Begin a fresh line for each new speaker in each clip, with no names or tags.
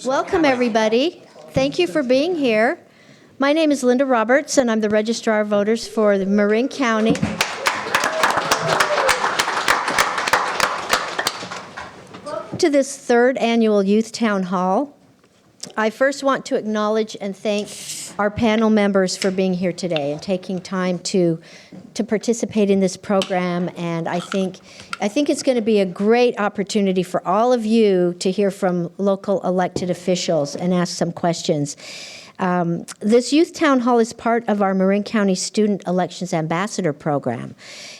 Welcome, everybody. Thank you for being here. My name is Linda Roberts, and I'm the Registrar of Voters for the Marin County. Welcome to this third annual Youth Town Hall. I first want to acknowledge and thank our panel members for being here today and taking time to participate in this program. And I think it's going to be a great opportunity for all of you to hear from local elected officials and ask some questions. This Youth Town Hall is part of our Marin County Student Elections Ambassador Program.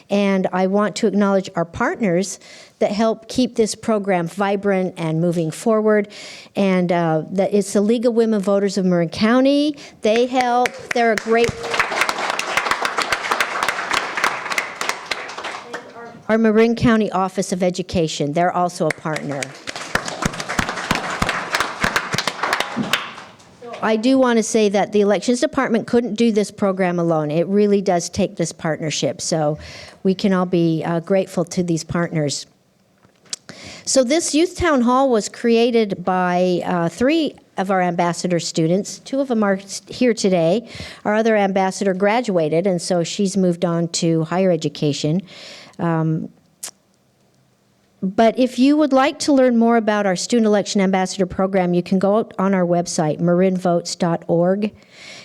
And I want to acknowledge our partners that help keep this program vibrant and moving forward. And it's the League of Women Voters of Marin County. They help. They're a great... Our Marin County Office of Education, they're also a partner. I do want to say that the Elections Department couldn't do this program alone. It really does take this partnership, so we can all be grateful to these partners. So this Youth Town Hall was created by three of our ambassador students. Two of them are here today. Our other ambassador graduated, and so she's moved on to higher education. But if you would like to learn more about our Student Election Ambassador Program, you can go on our website, marinvotes.org,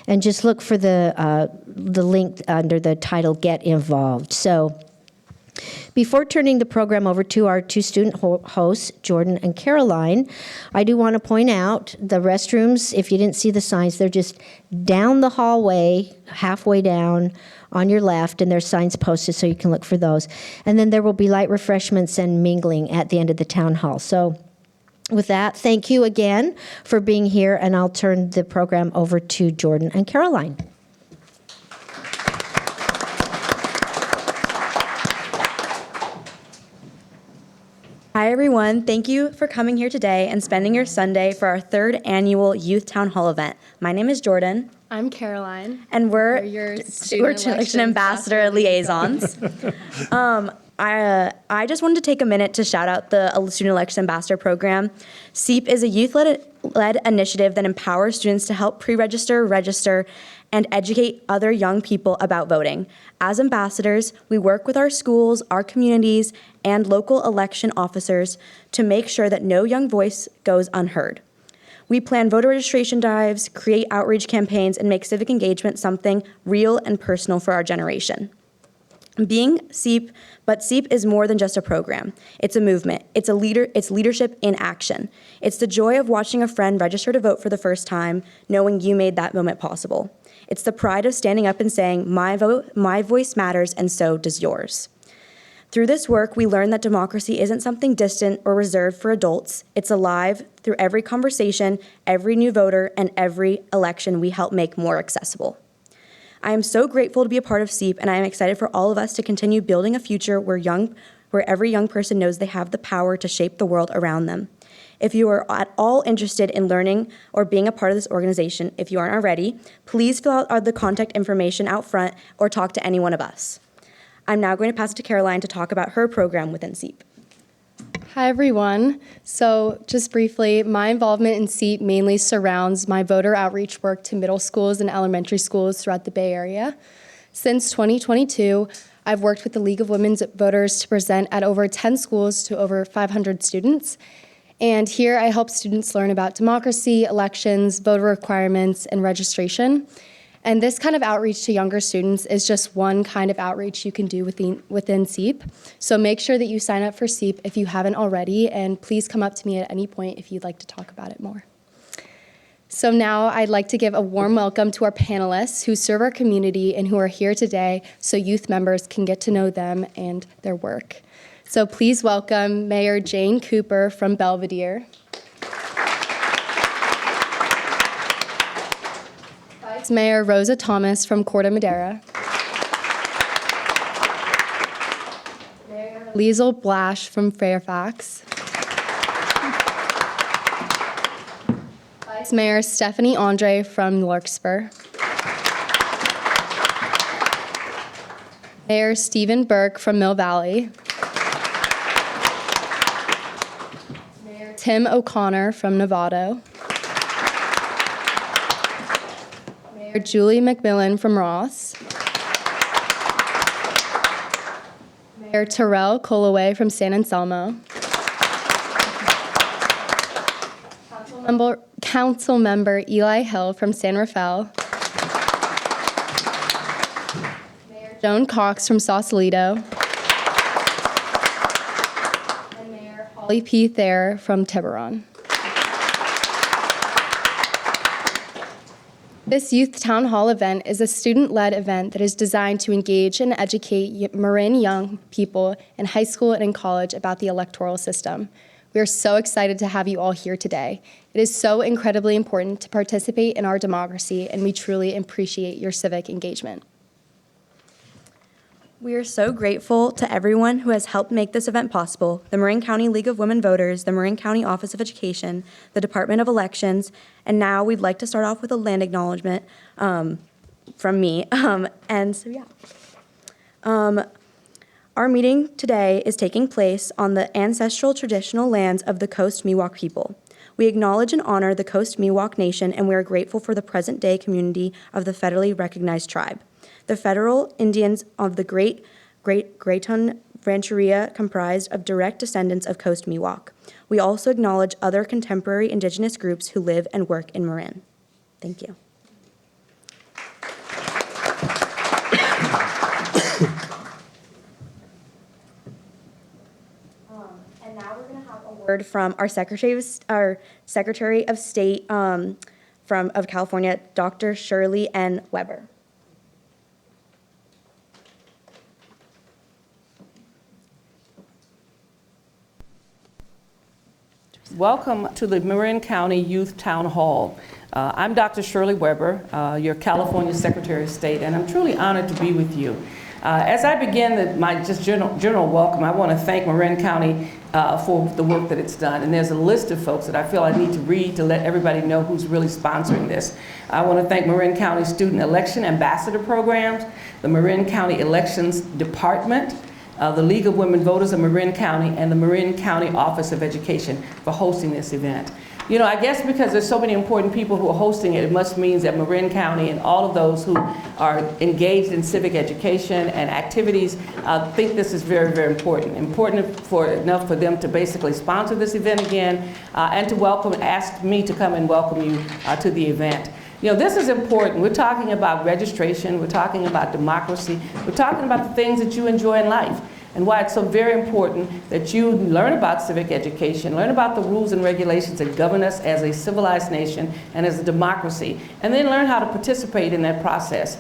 and just look for the link under the title Get Involved. So before turning the program over to our two student hosts, Jordan and Caroline, I do want to point out the restrooms, if you didn't see the signs, they're just down the hallway, halfway down on your left, and there's signs posted so you can look for those. And then there will be light refreshments and mingling at the end of the town hall. So with that, thank you again for being here, and I'll turn the program over to Jordan and Caroline.
Hi everyone, thank you for coming here today and spending your Sunday for our third annual Youth Town Hall event. My name is Jordan.
I'm Caroline.
And we're
your Student
Election Ambassador Liaisons. I just wanted to take a minute to shout out the Student Election Ambassador Program. SEEP is a youth-led initiative that empowers students to help pre-register, register, and educate other young people about voting. As ambassadors, we work with our schools, our communities, and local election officers to make sure that no young voice goes unheard. We plan voter registration drives, create outreach campaigns, and make civic engagement something real and personal for our generation. Being SEEP, but SEEP is more than just a program. It's a movement. It's leadership in action. It's the joy of watching a friend register to vote for the first time, knowing you made that moment possible. It's the pride of standing up and saying, my vote, my voice matters, and so does yours. Through this work, we learn that democracy isn't something distant or reserved for adults. It's alive through every conversation, every new voter, and every election we help make more accessible. I am so grateful to be a part of SEEP, and I am excited for all of us to continue building a future where every young person knows they have the power to shape the world around them. If you are at all interested in learning or being a part of this organization, if you aren't already, please fill out the contact information out front or talk to any one of us. I'm now going to pass it to Caroline to talk about her program within SEEP.
Hi, everyone. So just briefly, my involvement in SEEP mainly surrounds my voter outreach work to middle schools and elementary schools throughout the Bay Area. Since 2022, I've worked with the League of Women Voters to present at over 10 schools to over 500 students. And here I help students learn about democracy, elections, voter requirements, and registration. And this kind of outreach to younger students is just one kind of outreach you can do within SEEP. So make sure that you sign up for SEEP if you haven't already, and please come up to me at any point if you'd like to talk about it more. So now I'd like to give a warm welcome to our panelists who serve our community and who are here today so youth members can get to know them and their work. So please welcome Mayor Jane Cooper from Belvedere. Vice Mayor Rosa Thomas from Corte Madera. Mayor Liesl Blash from Fairfax. Vice Mayor Stephanie Andre from Larkspur. Mayor Stephen Burke from Mill Valley. Mayor Tim O'Connor from Novato. Mayor Julie McMillan from Ross. Mayor Terrell Colaway from San Anselmo. Council Member Eli Hill from San Rafael. Mayor Joan Cox from Sausalito. And Mayor Holly P. Thayer from Tiburon. This Youth Town Hall event is a student-led event that is designed to engage and educate Marin young people in high school and in college about the electoral system. We are so excited to have you all here today. It is so incredibly important to participate in our democracy, and we truly appreciate your civic engagement.
We are so grateful to everyone who has helped make this event possible: the Marin County League of Women Voters, the Marin County Office of Education, the Department of Elections, and now we'd like to start off with a land acknowledgement from me. Our meeting today is taking place on the ancestral traditional lands of the Coast Miwok people. We acknowledge and honor the Coast Miwok Nation, and we are grateful for the present-day community of the federally recognized tribe. The federal Indians of the Grayton Rancheria comprised of direct descendants of Coast Miwok. We also acknowledge other contemporary indigenous groups who live and work in Marin. Thank you. And now we're going to have a word from our Secretary of State of California, Dr. Shirley N. Weber.
Welcome to the Marin County Youth Town Hall. I'm Dr. Shirley Weber, your California Secretary of State, and I'm truly honored to be with you. As I begin my general welcome, I want to thank Marin County for the work that it's done. And there's a list of folks that I feel I need to read to let everybody know who's really sponsoring this. I want to thank Marin County Student Election Ambassador Programs, the Marin County Elections Department, the League of Women Voters of Marin County, and the Marin County Office of Education for hosting this event. You know, I guess because there's so many important people who are hosting it, it must mean that Marin County and all of those who are engaged in civic education and activities think this is very, very important. Important enough for them to basically sponsor this event again and to ask me to come and welcome you to the event. You know, this is important. We're talking about registration, we're talking about democracy, we're talking about the things that you enjoy in life, and why it's so very important that you learn about civic education, learn about the rules and regulations that govern us as a civilized nation and as a democracy, and then learn how to participate in that process.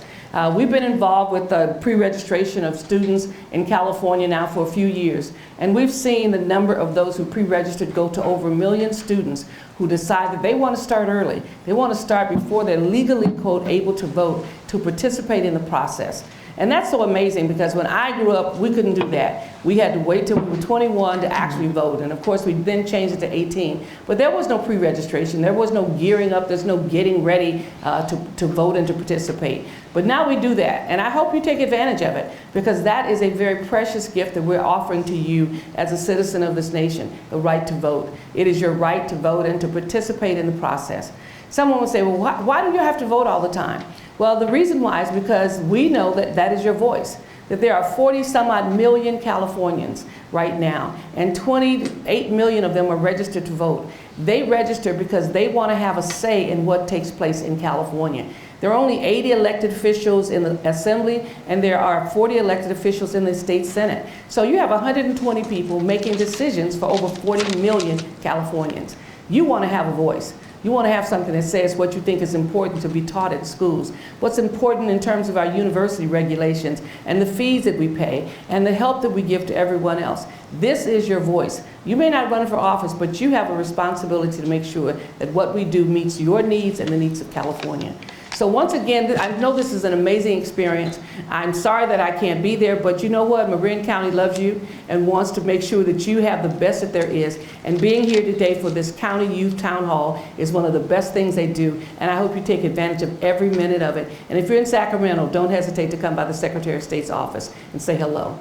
We've been involved with the pre-registration of students in California now for a few years, and we've seen the number of those who pre-registered go to over 1 million students who decide that they want to start early. They want to start before they're legally, quote, able to vote, to participate in the process. And that's so amazing because when I grew up, we couldn't do that. We had to wait till we were 21 to actually vote. And of course, we then changed it to 18. But there was no pre-registration. There was no gearing up. There's no getting ready to vote and to participate. But now we do that. And I hope you take advantage of it because that is a very precious gift that we're offering to you as a citizen of this nation, the right to vote. It is your right to vote and to participate in the process. Someone will say, well, why do you have to vote all the time? Well, the reason why is because we know that that is your voice, that there are 40 some odd million Californians right now, and 28 million of them are registered to vote. They register because they want to have a say in what takes place in California. There are only 80 elected officials in the Assembly, and there are 40 elected officials in the State Senate. So you have 120 people making decisions for over 40 million Californians. You want to have a voice. You want to have something that says what you think is important to be taught at schools, what's important in terms of our university regulations and the fees that we pay and the help that we give to everyone else. This is your voice. You may not run for office, but you have a responsibility to make sure that what we do meets your needs and the needs of California. So once again, I know this is an amazing experience. I'm sorry that I can't be there, but you know what? Marin County loves you and wants to make sure that you have the best that there is. And being here today for this County Youth Town Hall is one of the best things they do, and I hope you take advantage of every minute of it. And if you're in Sacramento, don't hesitate to come by the Secretary of State's office and say hello.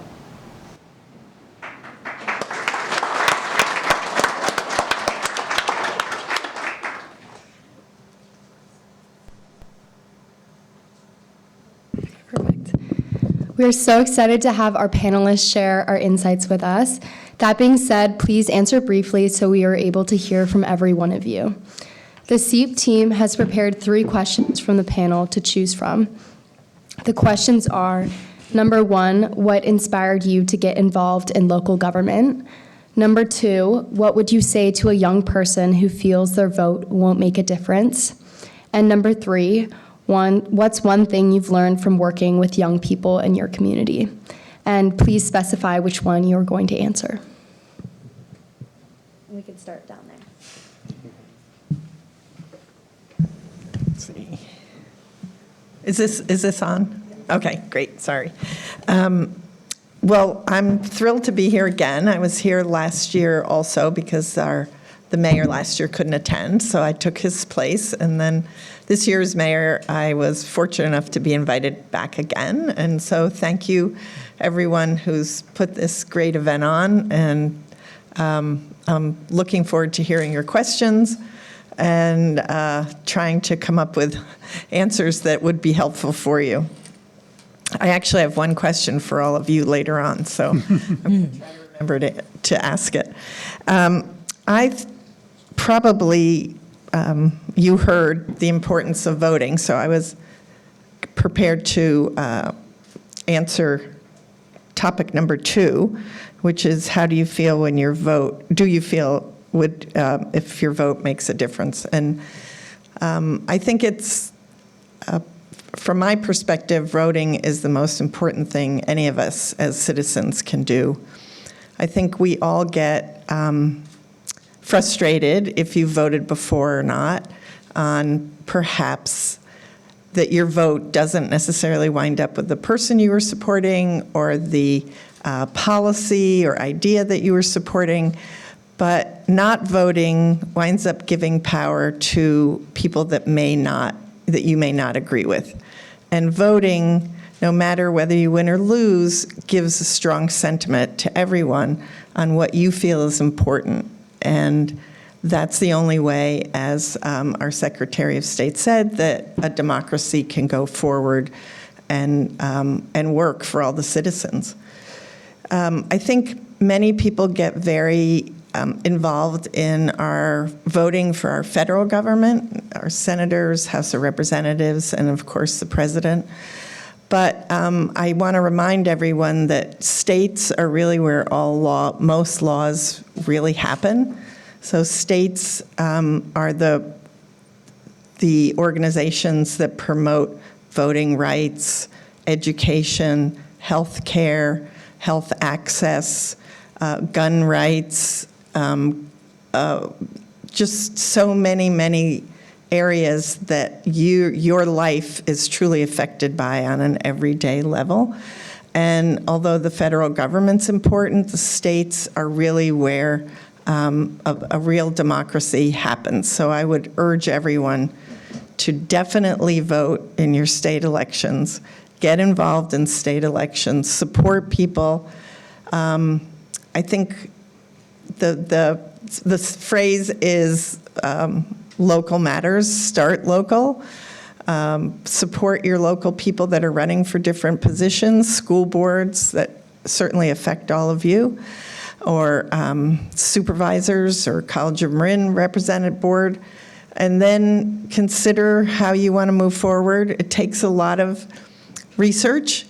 We are so excited to have our panelists share our insights with us. That being said, please answer briefly so we are able to hear from every one of you. The SEEP team has prepared 3 questions from the panel to choose from. The questions are, number 1, what inspired you to get involved in local government? Number 2, what would you say to a young person who feels their vote won't make a difference? And number 3, what's one thing you've learned from working with young people in your community? And please specify which one you are going to answer.
We can start down there.
Let's see. Is this on? Okay, great, sorry. Well, I'm thrilled to be here again. I was here last year also because the mayor last year couldn't attend, so I took his place. And then this year's mayor, I was fortunate enough to be invited back again. And so thank you, everyone who's put this great event on. And I'm looking forward to hearing your questions and trying to come up with answers that would be helpful for you. I actually have one question for all of you later on, so I'm going to try to remember to ask it. You heard the importance of voting, so I was prepared to answer topic number 2, which is how do you feel when your vote, if your vote makes a difference? And I think it's, from my perspective, voting is the most important thing any of us as citizens can do. I think we all get frustrated if you voted before or not on perhaps that your vote doesn't necessarily wind up with the person you were supporting or the policy or idea that you were supporting, but not voting winds up giving power to people that you may not agree with. And voting, no matter whether you win or lose, gives a strong sentiment to everyone on what you feel is important. And that's the only way, as our Secretary of State said, that a democracy can go forward and work for all the citizens. I think many people get very involved in our voting for our federal government, our senators, House of Representatives, and of course the president. But I want to remind everyone that states are really where most laws really happen. So states are the organizations that promote voting rights, education, health care, health access, gun rights, just so many areas that your life is truly affected by on an everyday level. And although the federal government's important, the states are really where a real democracy happens. So I would urge everyone to definitely vote in your state elections, get involved in state elections, support people. I think the phrase is local matters, start local. Support your local people that are running for different positions, school boards that certainly affect all of you, or supervisors or College of Marin represented board, and then consider how you want to move forward. It takes a lot of research,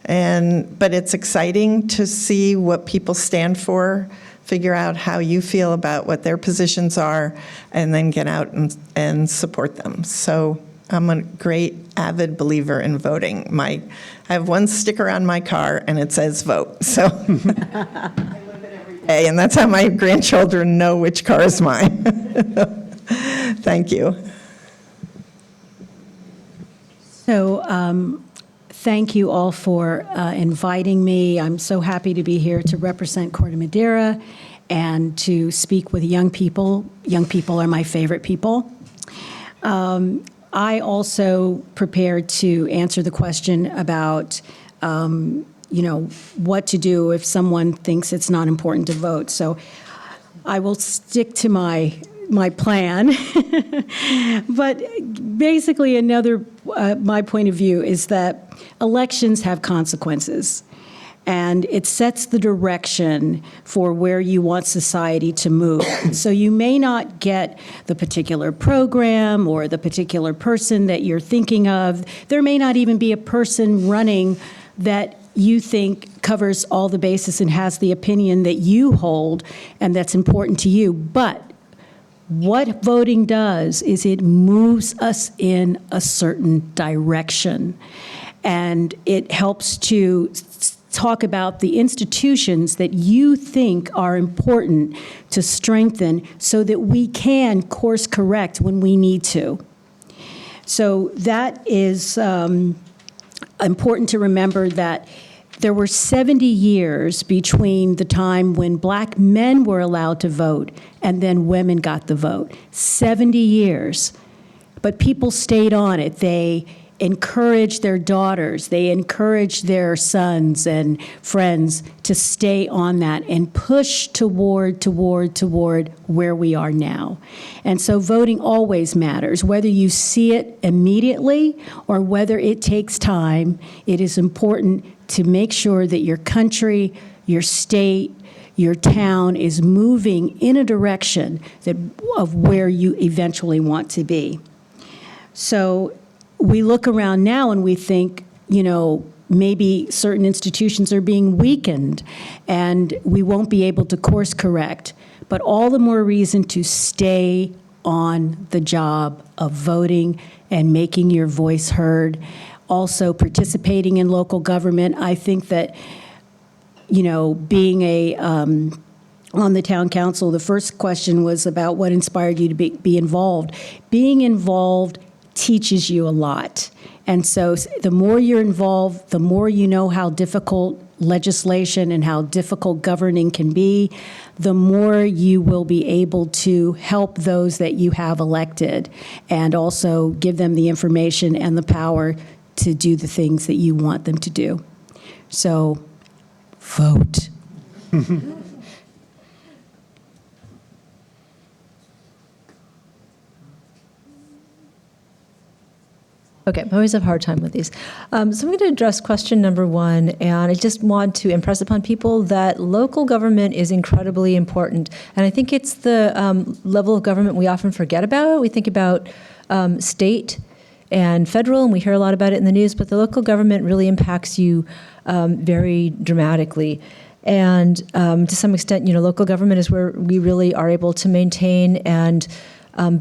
but it's exciting to see what people stand for, figure out how you feel about what their positions are, and then get out and support them. So I'm a great avid believer in voting. I have one sticker on my car and it says vote. So I live it every day, and that's how my grandchildren know which car is mine. Thank you.
So thank you all for inviting me. I'm so happy to be here to represent Corte Madera and to speak with young people. Young people are my favorite people. I also prepared to answer the question about, what to do if someone thinks it's not important to vote. So I will stick to my plan. But basically, my point of view is that elections have consequences. And it sets the direction for where you want society to move. So you may not get the particular program or the particular person that you're thinking of. There may not even be a person running that you think covers all the bases and has the opinion that you hold and that's important to you. But what voting does is it moves us in a certain direction. And it helps to talk about the institutions that you think are important to strengthen so that we can course correct when we need to. So that is important to remember, that there were 70 years between the time when black men were allowed to vote and then women got the vote. 70 years. But people stayed on it. They encourage their daughters, they encourage their sons and friends to stay on that and push toward where we are now. And so voting always matters. Whether you see it immediately or whether it takes time, it is important to make sure that your country, your state, your town is moving in a direction of where you eventually want to be. So we look around now and we think, maybe certain institutions are being weakened and we won't be able to course correct. But all the more reason to stay on the job of voting and making your voice heard. Also participating in local government. I think that, being on the town council, the first question was about what inspired you to be involved. Being involved teaches you a lot. And so the more you're involved, the more you know how difficult legislation and how difficult governing can be, the more you will be able to help those that you have elected and also give them the information and the power to do the things that you want them to do. So, vote.
Okay, I always have a hard time with these. So I'm going to address question number one, and I just want to impress upon people that local government is incredibly important. And I think it's the level of government we often forget about. We think about state and federal, and we hear a lot about it in the news, but the local government really impacts you very dramatically. And to some extent, local government is where we really are able to maintain and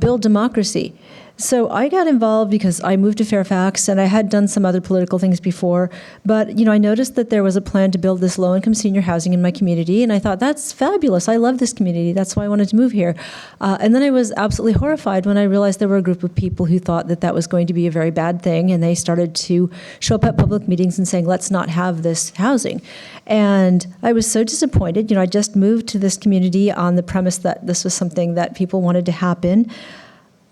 build democracy. So I got involved because I moved to Fairfax, and I had done some other political things before, but I noticed that there was a plan to build this low-income senior housing in my community, and I thought, that's fabulous. I love this community. That's why I wanted to move here. And then I was absolutely horrified when I realized there were a group of people who thought that that was going to be a very bad thing, and they started to show up at public meetings and saying, let's not have this housing. And I was so disappointed. I just moved to this community on the premise that this was something that people wanted to happen.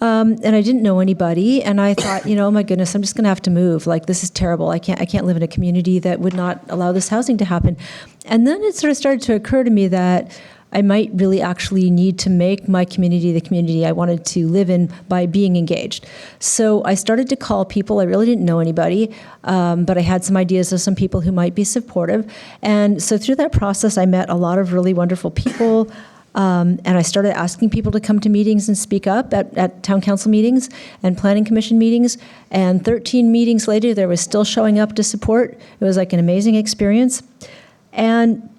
And I didn't know anybody, and I thought, oh my goodness, I'm just going to have to move. Like, this is terrible. I can't live in a community that would not allow this housing to happen. And then it sort of started to occur to me that I might really actually need to make my community the community I wanted to live in by being engaged. So I started to call people. I really didn't know anybody, but I had some ideas of some people who might be supportive. And so through that process, I met a lot of really wonderful people. And I started asking people to come to meetings and speak up at town council meetings and planning commission meetings. And 13 meetings later, there was still showing up to support. It was like an amazing experience. And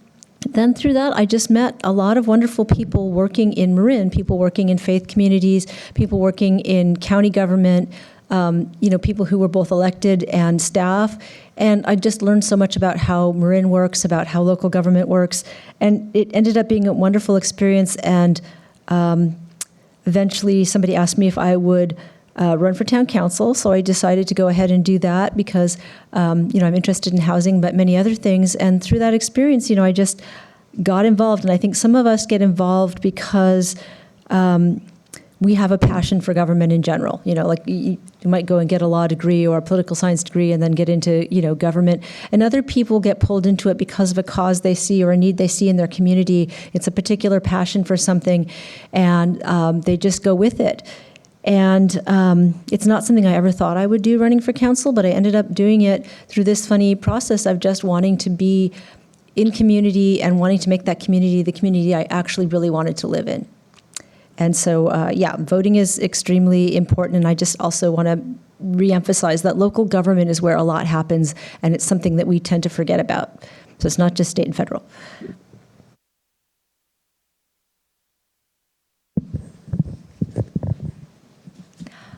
then through that, I just met a lot of wonderful people working in Marin, people working in faith communities, people working in county government, people who were both elected and staff. And I just learned so much about how Marin works, about how local government works. And it ended up being a wonderful experience. And eventually somebody asked me if I would run for town council. So I decided to go ahead and do that because, I'm interested in housing, but many other things. And through that experience, I just got involved. And I think some of us get involved because we have a passion for government in general. Like you might go and get a law degree or a political science degree and then get into, government. And other people get pulled into it because of a cause they see or a need they see in their community. It's a particular passion for something, and they just go with it. And it's not something I ever thought I would do, running for council, but I ended up doing it through this funny process of just wanting to be in community and wanting to make that community the community I actually really wanted to live in. And so, yeah, voting is extremely important, and I just also want to reemphasize that local government is where a lot happens, and it's something that we tend to forget about. So it's not just state and federal.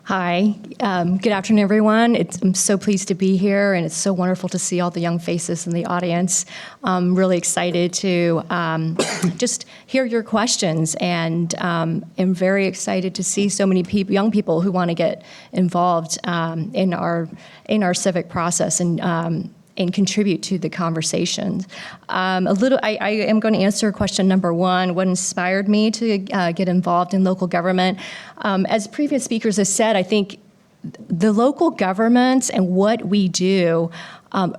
Hi, good afternoon, everyone. I'm so pleased to be here, and it's so wonderful to see all the young faces in the audience. I'm really excited to just hear your questions, and am very excited to see so many young people who want to get involved in our civic process and contribute to the conversation. I am going to answer question number one, what inspired me to get involved in local government. As previous speakers have said, I think the local governments and what we do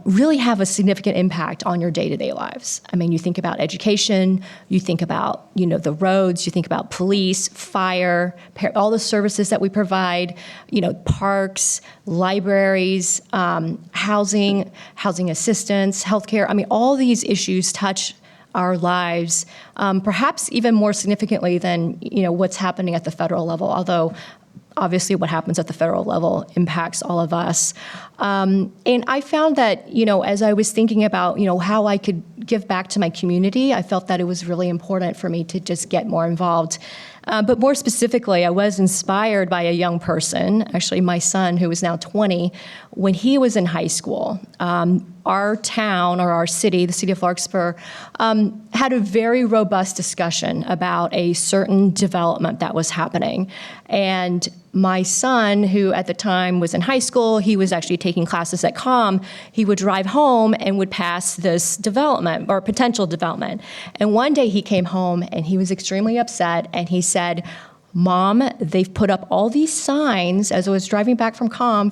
really have a significant impact on your day-to-day lives. I mean, you think about education, you think about, the roads, you think about police, fire, all the services that we provide, parks, libraries, housing assistance, healthcare. I mean, all these issues touch our lives, perhaps even more significantly than, what's happening at the federal level, although obviously what happens at the federal level impacts all of us. And I found that, as I was thinking about, how I could give back to my community, I felt that it was really important for me to just get more involved. But more specifically, I was inspired by a young person, actually my son, who is now 20, when he was in high school. Our town, or our city, the city of Larkspur, had a very robust discussion about a certain development that was happening. And my son, who at the time was in high school, he was actually taking classes at COM, he would drive home and would pass this development or potential development. And one day he came home and he was extremely upset, and he said, "Mom, they've put up all these signs." As I was driving back from COM,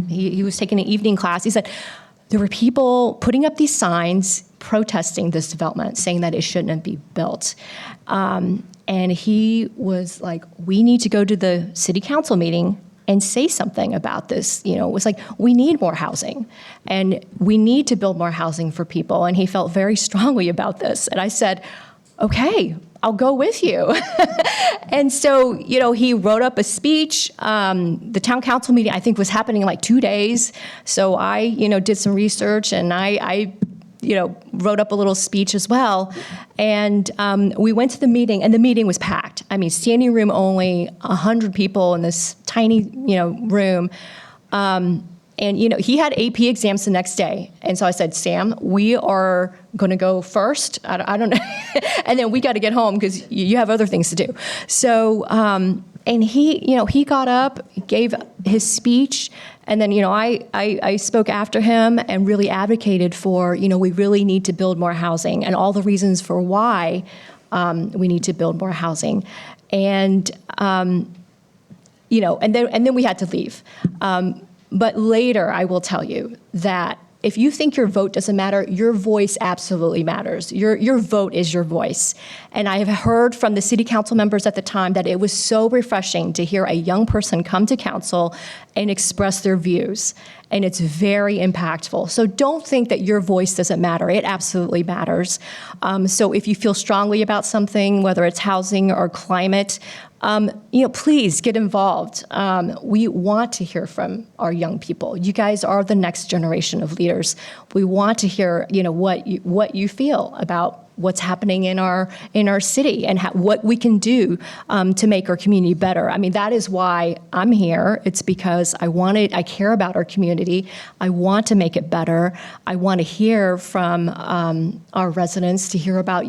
he was taking an evening class, he said, there were people putting up these signs protesting this development, saying that it shouldn't be built. And he was like, we need to go to the city council meeting and say something about this. It was like, we need more housing, and we need to build more housing for people. And he felt very strongly about this. And I said, okay, I'll go with you. And so, he wrote up a speech. The town council meeting, I think, was happening in like 2 days. So I, did some research, and I wrote up a little speech as well. And we went to the meeting, and the meeting was packed. I mean, standing room only, 100 people in this tiny, room. And, he had AP exams the next day. And so I said, Sam, we are going to go first. I don't know. And then we got to get home because you have other things to do. So, and he got up, gave his speech. And then, I spoke after him and really advocated for, we really need to build more housing and all the reasons for why we need to build more housing. And, and then we had to leave. But later, I will tell you that if you think your vote doesn't matter, your voice absolutely matters. Your vote is your voice. And I have heard from the city council members at the time that it was so refreshing to hear a young person come to council and express their views. And it's very impactful. So don't think that your voice doesn't matter. It absolutely matters. So if you feel strongly about something, whether it's housing or climate, please get involved. We want to hear from our young people. You guys are the next generation of leaders. We want to hear, what you feel about what's happening in our city and what we can do to make our community better. I mean, that is why I'm here. It's because I care about our community. I want to make it better. I want to hear from our residents, to hear about,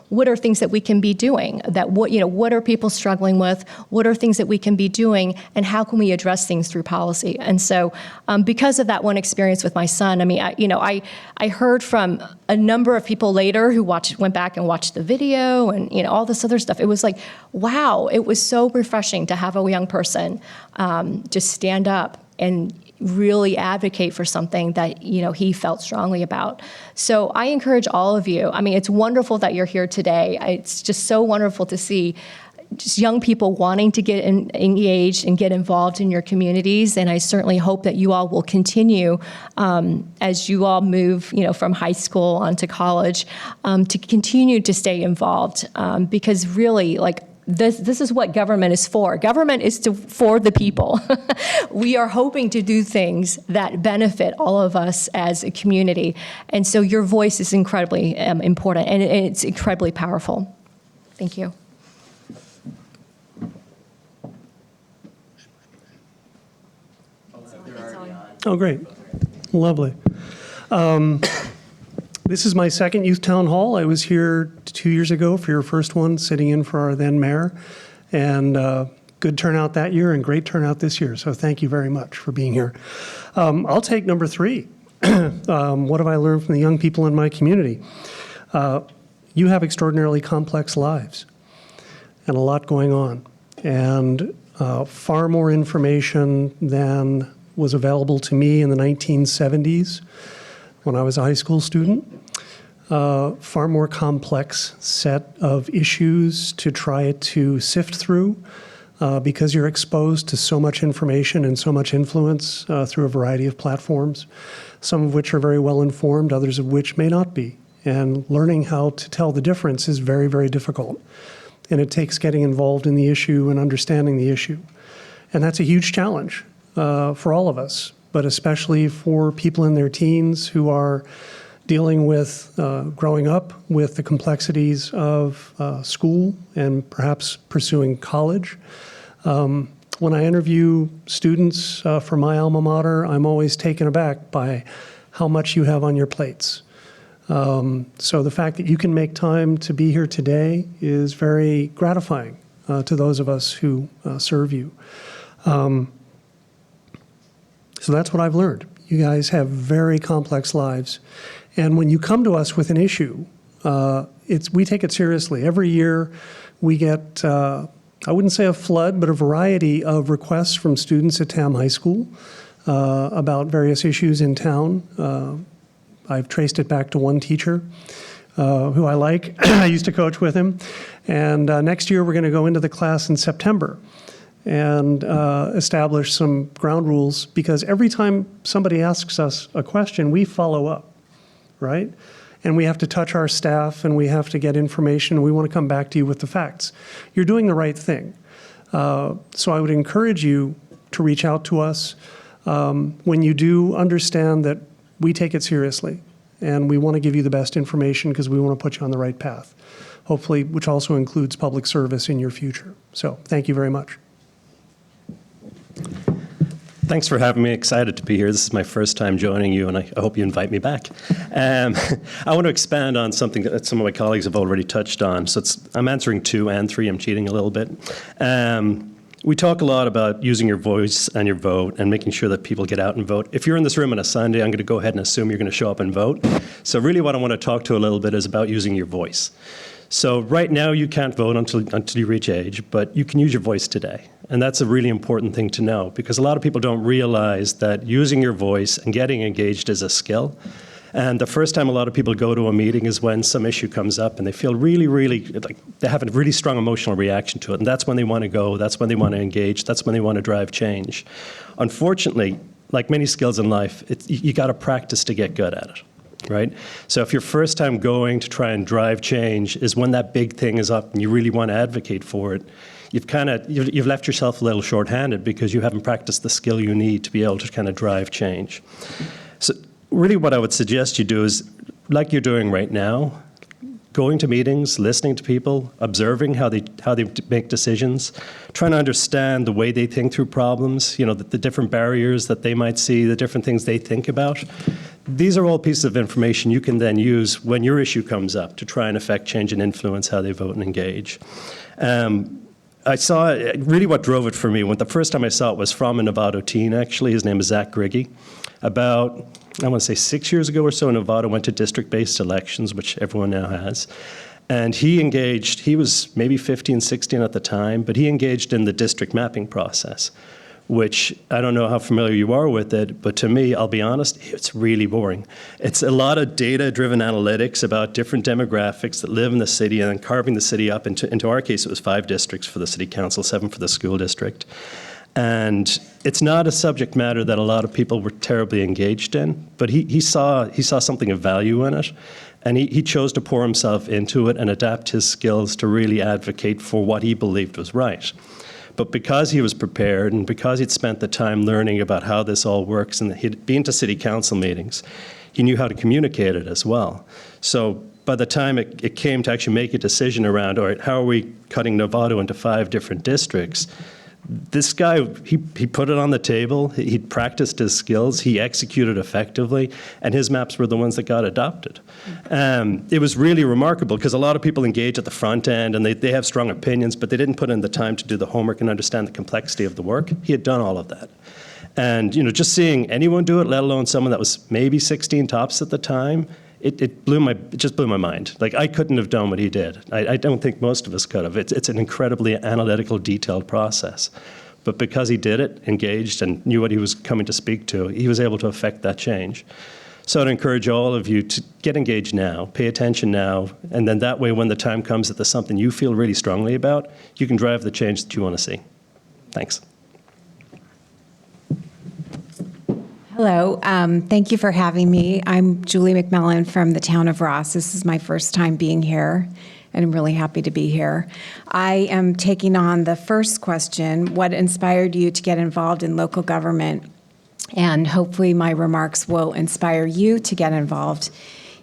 what are things that we can be doing? What are people struggling with? What are things that we can be doing? And how can we address things through policy? And so because of that one experience with my son, I mean, I heard from a number of people later who went back and watched the video and, all this other stuff. It was like, wow, it was so refreshing to have a young person just stand up and really advocate for something that, he felt strongly about. So I encourage all of you. I mean, it's wonderful that you're here today. It's just so wonderful to see just young people wanting to get engaged and get involved in your communities. And I certainly hope that you all will continue as you all move, from high school on to college, to continue to stay involved because really, this is what government is for. Government is for the people. We are hoping to do things that benefit all of us as a community. And so your voice is incredibly important, and it's incredibly powerful. Thank you.
Oh, great. Lovely. This is my second Youth Town Hall. I was here 2 years ago for your first one, sitting in for our then mayor. And good turnout that year and great turnout this year. So thank you very much for being here. I'll take number 3. What have I learned from the young people in my community? You have extraordinarily complex lives and a lot going on. And far more information than was available to me in the 1970s when I was a high school student. Far more complex set of issues to try to sift through because you're exposed to so much information and so much influence through a variety of platforms, some of which are very well informed, others of which may not be. And learning how to tell the difference is very, very difficult. And it takes getting involved in the issue and understanding the issue. And that's a huge challenge for all of us, but especially for people in their teens who are dealing with growing up with the complexities of school and perhaps pursuing college. When I interview students for my alma mater, I'm always taken aback by how much you have on your plates. So the fact that you can make time to be here today is very gratifying to those of us who serve you. So that's what I've learned. You guys have very complex lives. And when you come to us with an issue, we take it seriously. Every year we get, I wouldn't say a flood, but a variety of requests from students at Tam High School about various issues in town. I've traced it back to one teacher who I like. I used to coach with him. And next year we're going to go into the class in September and establish some ground rules, because every time somebody asks us a question, we follow up, right? And we have to touch our staff and we have to get information and we want to come back to you with the facts. You're doing the right thing. So I would encourage you to reach out to us when you do understand that we take it seriously and we want to give you the best information because we want to put you on the right path, hopefully, which also includes public service in your future. So thank you very much.
Thanks for having me. Excited to be here. This is my first time joining you, and I hope you invite me back. I want to expand on something that some of my colleagues have already touched on. So I'm answering 2 and 3. I'm cheating a little bit. We talk a lot about using your voice and your vote and making sure that people get out and vote. If you're in this room on a Sunday, I'm going to go ahead and assume you're going to show up and vote. So really what I want to talk to a little bit is about using your voice. So right now you can't vote until you reach age, but you can use your voice today. And that's a really important thing to know, because a lot of people don't realize that using your voice and getting engaged is a skill. And the first time a lot of people go to a meeting is when some issue comes up and they feel really, really, like they have a really strong emotional reaction to it. And that's when they want to go, that's when they want to engage, that's when they want to drive change. Unfortunately, like many skills in life, you got to practice to get good at it. Right? So if your first time going to try and drive change is when that big thing is up and you really want to advocate for it, you've left yourself a little short-handed because you haven't practiced the skill you need to be able to kind of drive change. So really what I would suggest you do is, like you're doing right now, going to meetings, listening to people, observing how they make decisions, trying to understand the way they think through problems, the different barriers that they might see, the different things they think about. These are all pieces of information you can then use when your issue comes up to try and affect change and influence how they vote and engage. I saw really what drove it for me. The first time I saw it was from a Novato teen, actually. His name is Zach Griggy. About, I want to say 6 years ago or so, Novato went to district-based elections, which everyone now has. And he engaged, he was maybe 15, 16 at the time, but he engaged in the district mapping process, which I don't know how familiar you are with it, but to me, I'll be honest, it's really boring. It's a lot of data-driven analytics about different demographics that live in the city and then carving the city up into our case, it was 5 districts for the city council, 7 for the school district. And it's not a subject matter that a lot of people were terribly engaged in, but he saw something of value in it. And he chose to pour himself into it and adapt his skills to really advocate for what he believed was right. But because he was prepared and because he'd spent the time learning about how this all works and he'd been to city council meetings, he knew how to communicate it as well. So by the time it came to actually make a decision around, all right, how are we cutting Novato into 5 different districts, this guy, he put it on the table, he'd practiced his skills, he executed effectively, and his maps were the ones that got adopted. It was really remarkable because a lot of people engage at the front end and they have strong opinions, but they didn't put in the time to do the homework and understand the complexity of the work. He had done all of that. And just seeing anyone do it, let alone someone that was maybe 16 tops at the time, it just blew my mind. Like, I couldn't have done what he did. I don't think most of us could have. It's an incredibly analytical, detailed process. But because he did it, engaged, and knew what he was coming to speak to, he was able to affect that change. So I'd encourage all of you to get engaged now, pay attention now, and then that way when the time comes that there's something you feel really strongly about, you can drive the change that you want to see. Thanks.
Hello, thank you for having me. I'm Julie McMillan from the town of Ross. This is my first time being here, and I'm really happy to be here. I am taking on the first question, what inspired you to get involved in local government? And hopefully my remarks will inspire you to get involved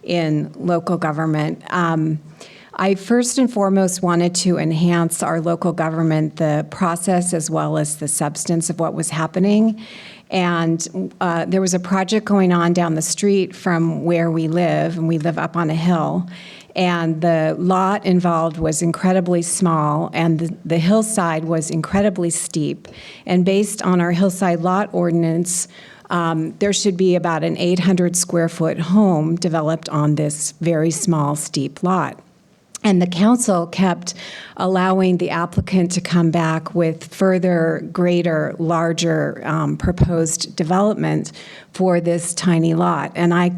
in local government. I first and foremost wanted to enhance our local government, the process as well as the substance of what was happening. And there was a project going on down the street from where we live, and we live up on a hill. And the lot involved was incredibly small, and the hillside was incredibly steep. And based on our hillside lot ordinance, there should be about an 800 square foot home developed on this very small, steep lot. And the council kept allowing the applicant to come back with further, greater, larger proposed development for this tiny lot. And I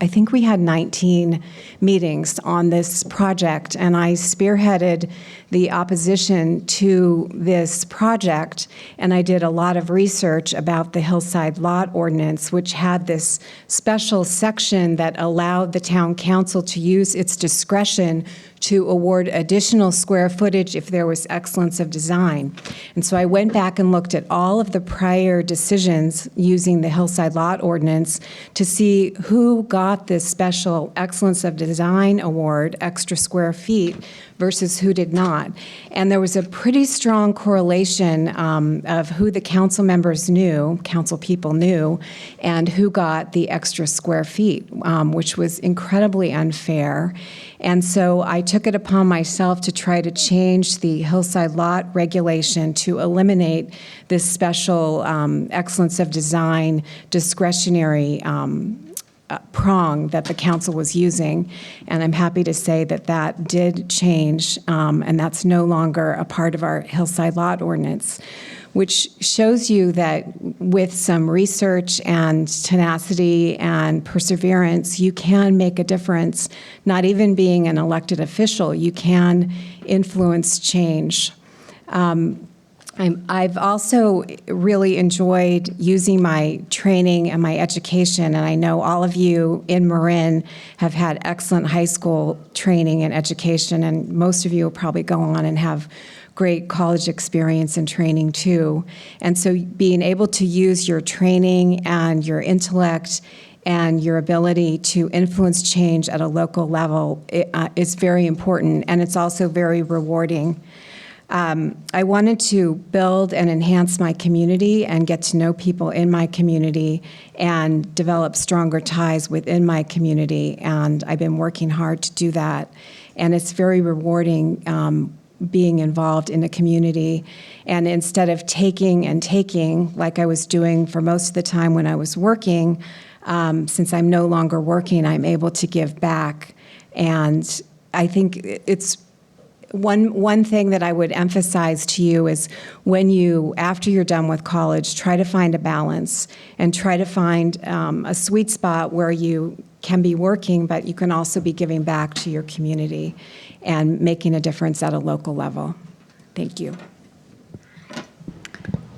think we had 19 meetings on this project, and I spearheaded the opposition to this project, and I did a lot of research about the hillside lot ordinance, which had this special section that allowed the town council to use its discretion to award additional square footage if there was excellence of design. And so I went back and looked at all of the prior decisions using the hillside lot ordinance to see who got this special excellence of design award, extra square feet, versus who did not. And there was a pretty strong correlation of who the council members knew, council people knew, and who got the extra square feet, which was incredibly unfair. And so I took it upon myself to try to change the hillside lot regulation to eliminate this special excellence of design discretionary prong that the council was using. And I'm happy to say that that did change, and that's no longer a part of our hillside lot ordinance, which shows you that with some research and tenacity and perseverance, you can make a difference. Not even being an elected official, you can influence change. I've also really enjoyed using my training and my education, and I know all of you in Marin have had excellent high school training and education, and most of you will probably go on and have great college experience and training too. And so being able to use your training and your intellect and your ability to influence change at a local level is very important, and it's also very rewarding. I wanted to build and enhance my community and get to know people in my community and develop stronger ties within my community, and I've been working hard to do that. And it's very rewarding being involved in a community, and instead of taking and taking like I was doing for most of the time when I was working, since I'm no longer working, I'm able to give back. And I think it's one thing that I would emphasize to you is after you're done with college, try to find a balance and try to find a sweet spot where you can be working, but you can also be giving back to your community and making a difference at a local level. Thank you.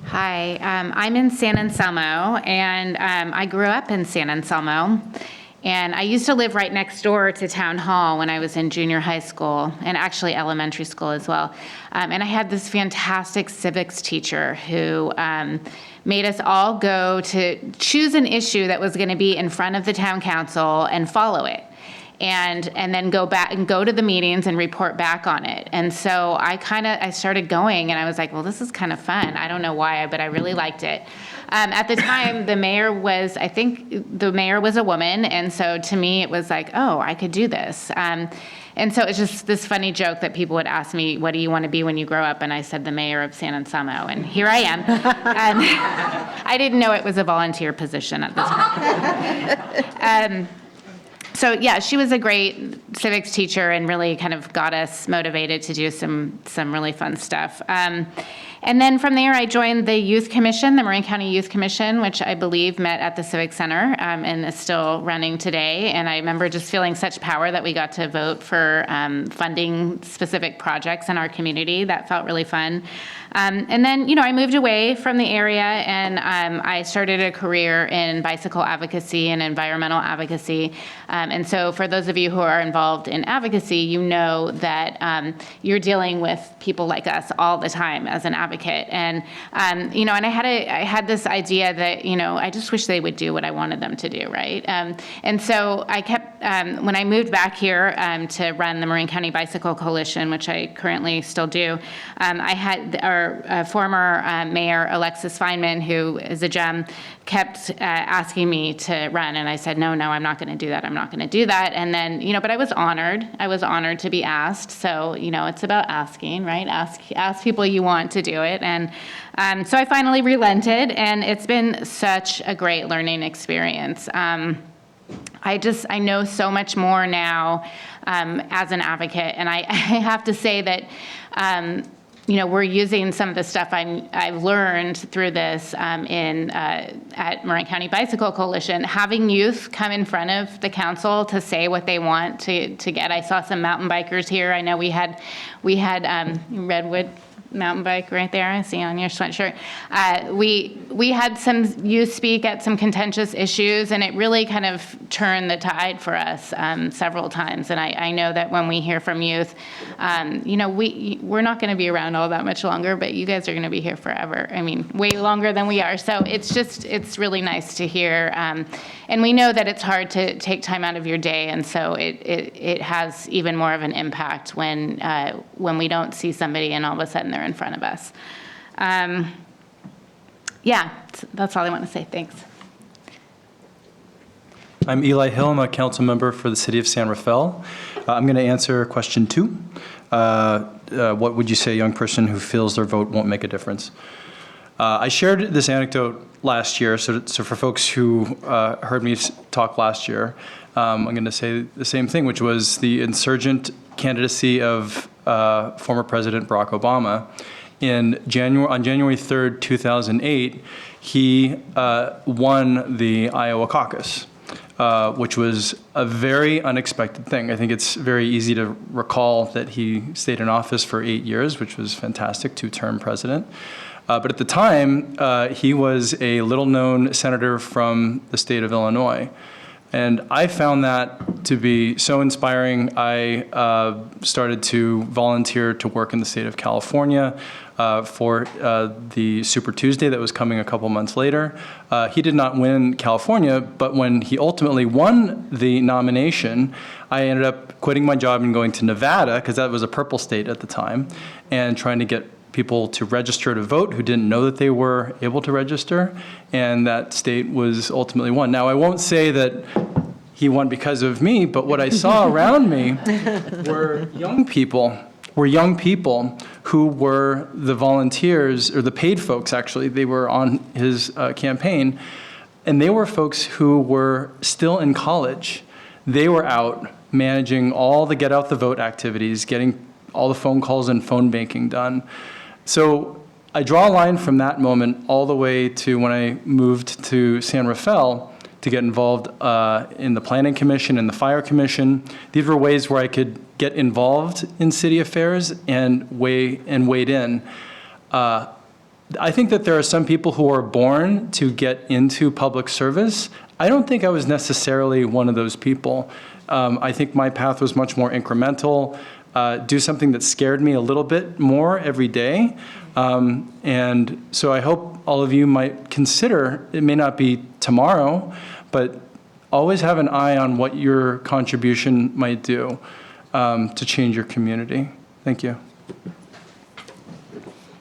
Hi, I'm in San Anselmo, and I grew up in San Anselmo. And I used to live right next door to Town Hall when I was in junior high school, and actually elementary school as well. And I had this fantastic civics teacher who made us all go to choose an issue that was going to be in front of the town council and follow it. And then go back and go to the meetings and report back on it. And so I started going, and I was like, well, this is kind of fun. I don't know why, but I really liked it. At the time, I think the mayor was a woman, and so to me, it was like, oh, I could do this. And so it's just this funny joke that people would ask me, what do you want to be when you grow up? And I said, the mayor of San Anselmo, and here I am. And I didn't know it was a volunteer position at the time. So yeah, she was a great civics teacher and really kind of got us motivated to do some really fun stuff. And then from there, I joined the Youth Commission, the Marin County Youth Commission, which I believe met at the Civic Center and is still running today. And I remember just feeling such power that we got to vote for funding specific projects in our community. That felt really fun. And then, I moved away from the area, and I started a career in bicycle advocacy and environmental advocacy. And so for those of you who are involved in advocacy, you know that you're dealing with people like us all the time as an advocate. And, and I had this idea that, I just wish they would do what I wanted them to do, right? And so I kept, when I moved back here to run the Marin County Bicycle Coalition, which I currently still do, I had our former mayor, Alexis Feynman, who is a gem, kept asking me to run. And I said, no, I'm not going to do that. I'm not going to do that. And then, but I was honored. I was honored to be asked. So, it's about asking, right? Ask people you want to do it. And so I finally relented, and it's been such a great learning experience. I know so much more now as an advocate. And I have to say that, we're using some of the stuff I've learned through this at Marin County Bicycle Coalition. Having youth come in front of the council to say what they want to get. I saw some mountain bikers here. I know we had Redwood mountain bike right there, I see on your sweatshirt. We had some youth speak at some contentious issues, and it really kind of turned the tide for us several times. And I know that when we hear from youth, we're not going to be around all that much longer, but you guys are going to be here forever. I mean, way longer than we are. So it's really nice to hear. And we know that it's hard to take time out of your day, and so it has even more of an impact when we don't see somebody and all of a sudden they're in front of us. That's all I want to say. Thanks.
I'm Eli Hill. I'm a council member for the city of San Rafael. I'm going to answer question 2. What would you say a young person who feels their vote won't make a difference? I shared this anecdote last year, so for folks who heard me talk last year, I'm going to say the same thing, which was the insurgent candidacy of former President Barack Obama. On January 3rd, 2008, he won the Iowa caucus, which was a very unexpected thing. I think it's very easy to recall that he stayed in office for 8 years, which was fantastic, 2-term president. But at the time, he was a little-known senator from the state of Illinois. And I found that to be so inspiring. I started to volunteer to work in the state of California for the Super Tuesday that was coming a couple months later. He did not win California, but when he ultimately won the nomination, I ended up quitting my job and going to Nevada, because that was a purple state at the time, and trying to get people to register to vote who didn't know that they were able to register, and that state was ultimately won. Now, I won't say that he won because of me, but what I saw around me were young people who were the volunteers, or the paid folks, actually. They were on his campaign, and they were folks who were still in college. They were out managing all the get out the vote activities, getting all the phone calls and phone banking done. So I draw a line from that moment all the way to when I moved to San Rafael to get involved in the Planning Commission and the Fire Commission. These were ways where I could get involved in city affairs and wade in. I think that there are some people who are born to get into public service. I don't think I was necessarily one of those people. I think my path was much more incremental, do something that scared me a little bit more every day. And so I hope all of you might consider, it may not be tomorrow, but always have an eye on what your contribution might do to change your community. Thank you.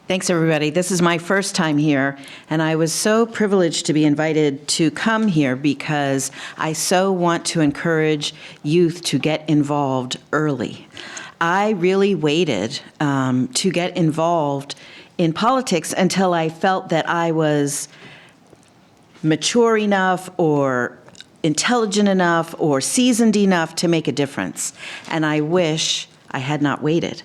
Thanks, everybody. This is my first time here, and I was so privileged to be invited to come here because I so want to encourage youth to get involved early. I really waited to get involved in politics until I felt that I was mature enough or intelligent enough or seasoned enough to make a difference. And I wish I had not waited.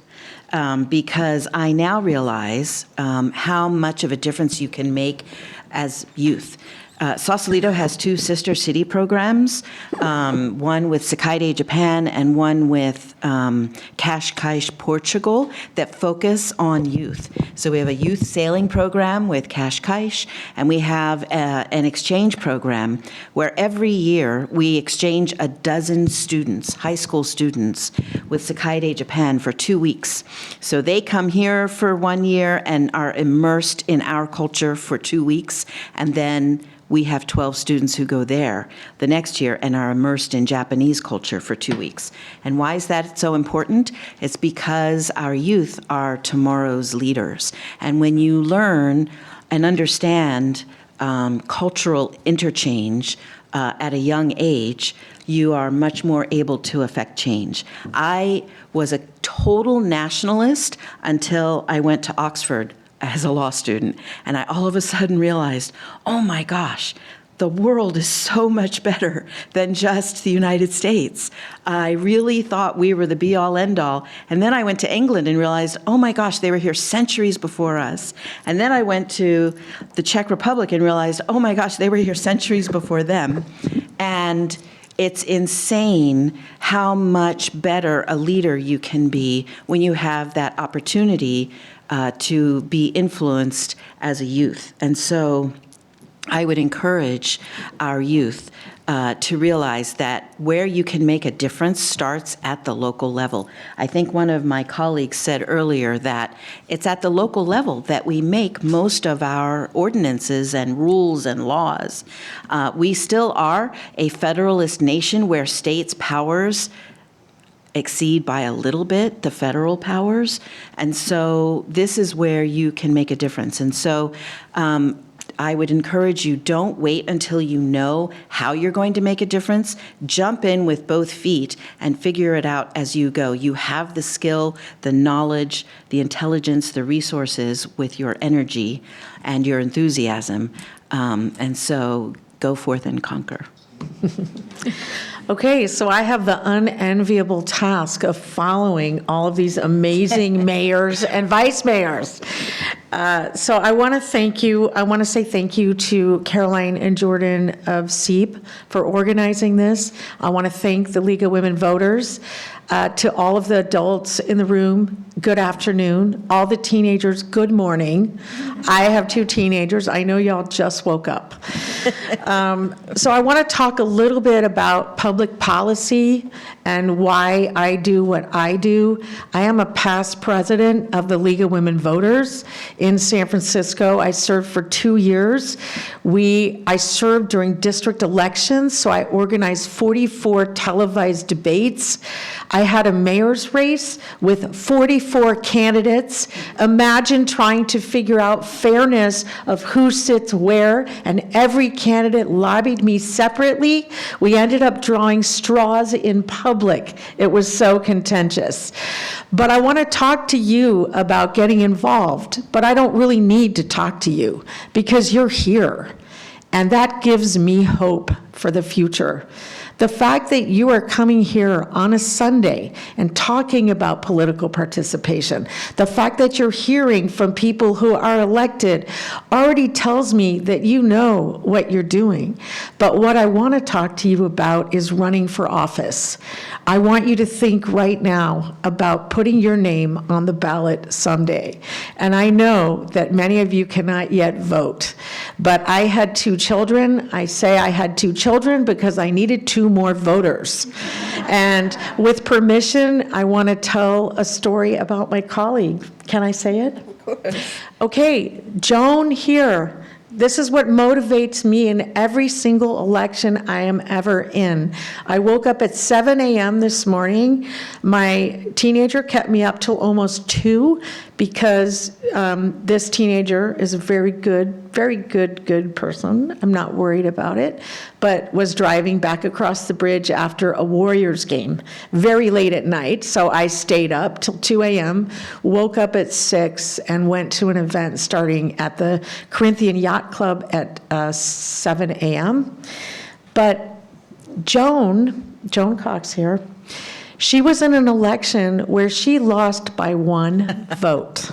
Because I now realize how much of a difference you can make as youth. Sausalito has 2 sister city programs, one with Sakaide, Japan, and one with Cascais, Portugal, that focus on youth. So we have a youth sailing program with Cascais, and we have an exchange program where every year we exchange a dozen students, high school students, with Sakaide, Japan for 2 weeks. So they come here for 1 year and are immersed in our culture for 2 weeks, and then we have 12 students who go there the next year and are immersed in Japanese culture for 2 weeks. And why is that so important? It's because our youth are tomorrow's leaders. And when you learn and understand cultural interchange at a young age, you are much more able to affect change. I was a total nationalist until I went to Oxford as a law student, and I all of a sudden realized, oh my gosh, the world is so much better than just the United States. I really thought we were the be-all, end-all, and then I went to England and realized, oh my gosh, they were here centuries before us. And then I went to the Czech Republic and realized, oh my gosh, they were here centuries before them. And it's insane how much better a leader you can be when you have that opportunity to be influenced as a youth. And so I would encourage our youth to realize that where you can make a difference starts at the local level. I think one of my colleagues said earlier that it's at the local level that we make most of our ordinances and rules and laws. We still are a federalist nation where states' powers exceed by a little bit the federal powers. And so this is where you can make a difference. And so I would encourage you, don't wait until you know how you're going to make a difference. Jump in with both feet and figure it out as you go. You have the skill, the knowledge, the intelligence, the resources with your energy and your enthusiasm. And so go forth and conquer.
Okay, so I have the unenviable task of following all of these amazing mayors and vice mayors. So I want to thank you. I want to say thank you to Caroline and Jordan of SEEP for organizing this. I want to thank the League of Women Voters. To all of the adults in the room, good afternoon. All the teenagers, good morning. I have 2 teenagers. I know y'all just woke up. So I want to talk a little bit about public policy and why I do what I do. I am a past president of the League of Women Voters in San Francisco. I served for 2 years. I served during district elections, so I organized 44 televised debates. I had a mayor's race with 44 candidates. Imagine trying to figure out fairness of who sits where, and every candidate lobbied me separately. We ended up drawing straws in public. It was so contentious. But I want to talk to you about getting involved, but I don't really need to talk to you because you're here. And that gives me hope for the future. The fact that you are coming here on a Sunday and talking about political participation, the fact that you're hearing from people who are elected already tells me that you know what you're doing. But what I want to talk to you about is running for office. I want you to think right now about putting your name on the ballot someday. And I know that many of you cannot yet vote, but I had 2 children. I say I had 2 children because I needed 2 more voters. And with permission, I want to tell a story about my colleague. Can I say it? Of course. Okay, Joan here. This is what motivates me in every single election I am ever in. I woke up at 7 a.m. this morning. My teenager kept me up till almost 2 because this teenager is a very good person. I'm not worried about it, but was driving back across the bridge after a Warriors game very late at night. So I stayed up till 2 a.m., woke up at 6, and went to an event starting at the Corinthian Yacht Club at 7 a.m. But Joan Cox here, she was in an election where she lost by 1 vote.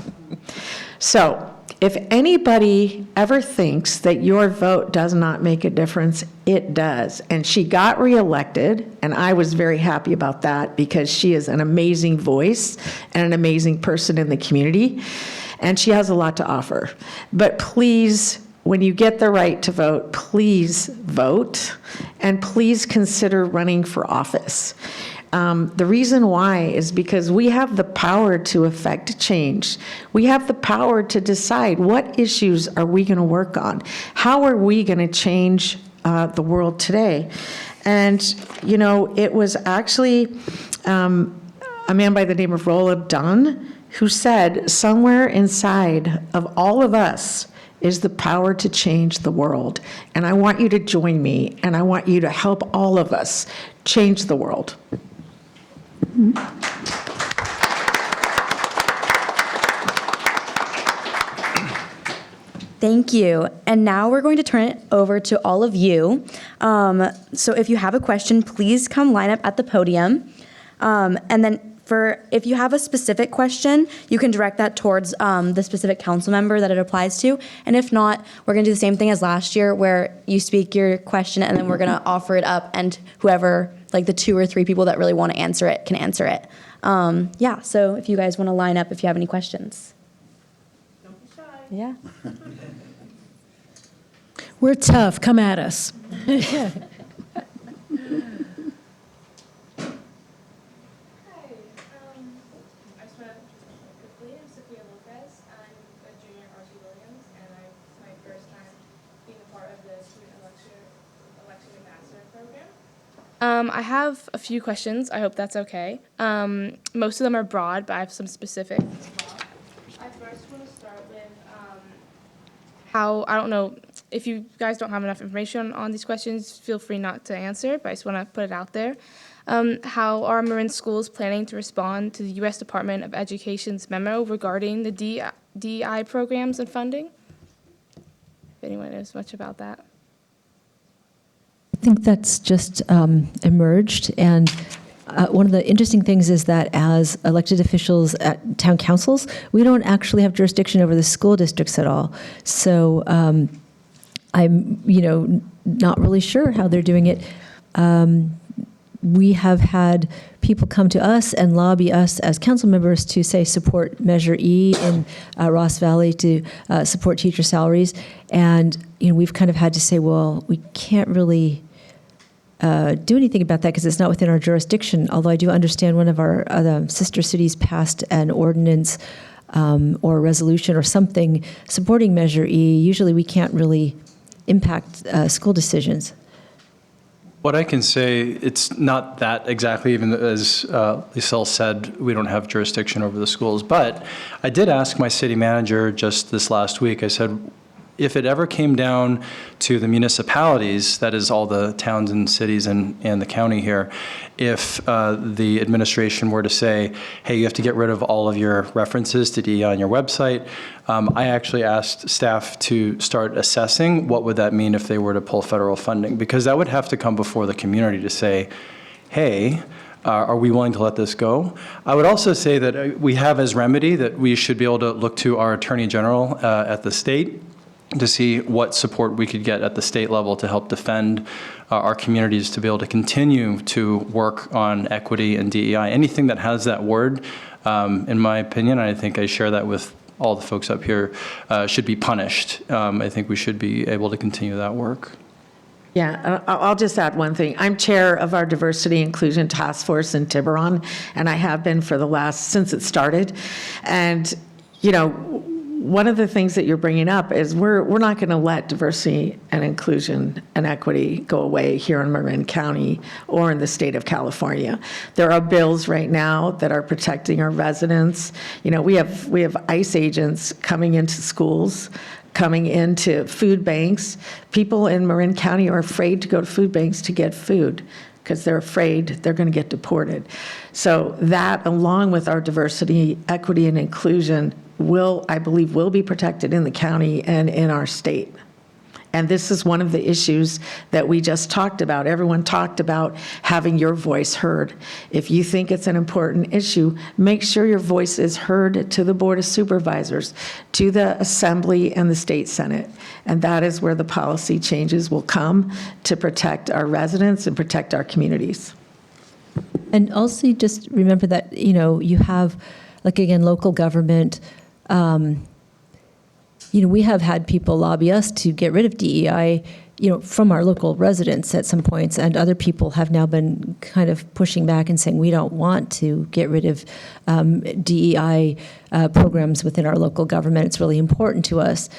So if anybody ever thinks that your vote does not make a difference, it does. And she got reelected, and I was very happy about that because she is an amazing voice and an amazing person in the community, and she has a lot to offer. But please, when you get the right to vote, please vote, and please consider running for office. The reason why is because we have the power to affect change. We have the power to decide what issues are we going to work on? How are we going to change the world today? And, you know, it was actually a man by the name of Roland Dunn who said, somewhere inside of all of us is the power to change the world. And I want you to join me, and I want you to help all of us change the world.
Thank you. And now we're going to turn it over to all of you. So if you have a question, please come line up at the podium. And then if you have a specific question, you can direct that towards the specific council member that it applies to. And if not, we're going to do the same thing as last year where you speak your question and then we're going to offer it up, and whoever, like the 2 or 3 people that really want to answer it can answer it. Yeah, so if you guys want to line up if you have any questions. Don't be shy. Yeah.
We're tough. Come at us.
I have a few questions. I hope that's okay. Most of them are broad, but I have some specific as well. I first want to start with how, I don't know, if you guys don't have enough information on these questions, feel free not to answer, but I just want to put it out there. How are Marin schools planning to respond to the U.S. Department of Education's memo regarding the DEI programs and funding? If anyone knows much about that.
I think that's just emerged, and one of the interesting things is that as elected officials at town councils, we don't actually have jurisdiction over the school districts at all. So I'm, not really sure how they're doing it. We have had people come to us and lobby us as council members to, say, support Measure E in Ross Valley to support teacher salaries. And, we've kind of had to say, well, we can't really do anything about that because it's not within our jurisdiction, although I do understand one of our sister cities passed an ordinance or a resolution or something supporting Measure E. Usually we can't really impact school decisions.
What I can say, it's not that exactly, even as Lisel said, we don't have jurisdiction over the schools. But I did ask my city manager just this last week, I said, if it ever came down to the municipalities, that is all the towns and cities and the county here, if the administration were to say, hey, you have to get rid of all of your references to DEI on your website, I actually asked staff to start assessing what would that mean if they were to pull federal funding, because that would have to come before the community to say, hey, are we willing to let this go? I would also say that we have as remedy that we should be able to look to our Attorney General at the state to see what support we could get at the state level to help defend our communities, to be able to continue to work on equity and DEI. Anything that has that word, in my opinion, and I think I share that with all the folks up here, should be punished. I think we should be able to continue that work.
Yeah, I'll just add one thing. I'm chair of our Diversity Inclusion Task Force in Tiburon, and I have been since it started. And, you know, one of the things that you're bringing up is we're not going to let diversity and inclusion and equity go away here in Marin County or in the state of California. There are bills right now that are protecting our residents. You know, we have ICE agents coming into schools, coming into food banks. People in Marin County are afraid to go to food banks to get food because they're afraid they're going to get deported. So that, along with our diversity, equity, and inclusion, I believe, will be protected in the county and in our state. And this is one of the issues that we just talked about. Everyone talked about having your voice heard. If you think it's an important issue, make sure your voice is heard to the Board of Supervisors, to the Assembly and the State Senate. And that is where the policy changes will come to protect our residents and protect our communities.
And also just remember that, you know, you have, like, again, local government. You know, we have had people lobby us to get rid of DEI, you know, from our local residents at some points, and other people have now been kind of pushing back and saying we don't want to get rid of DEI programs within our local government. It's really important to us.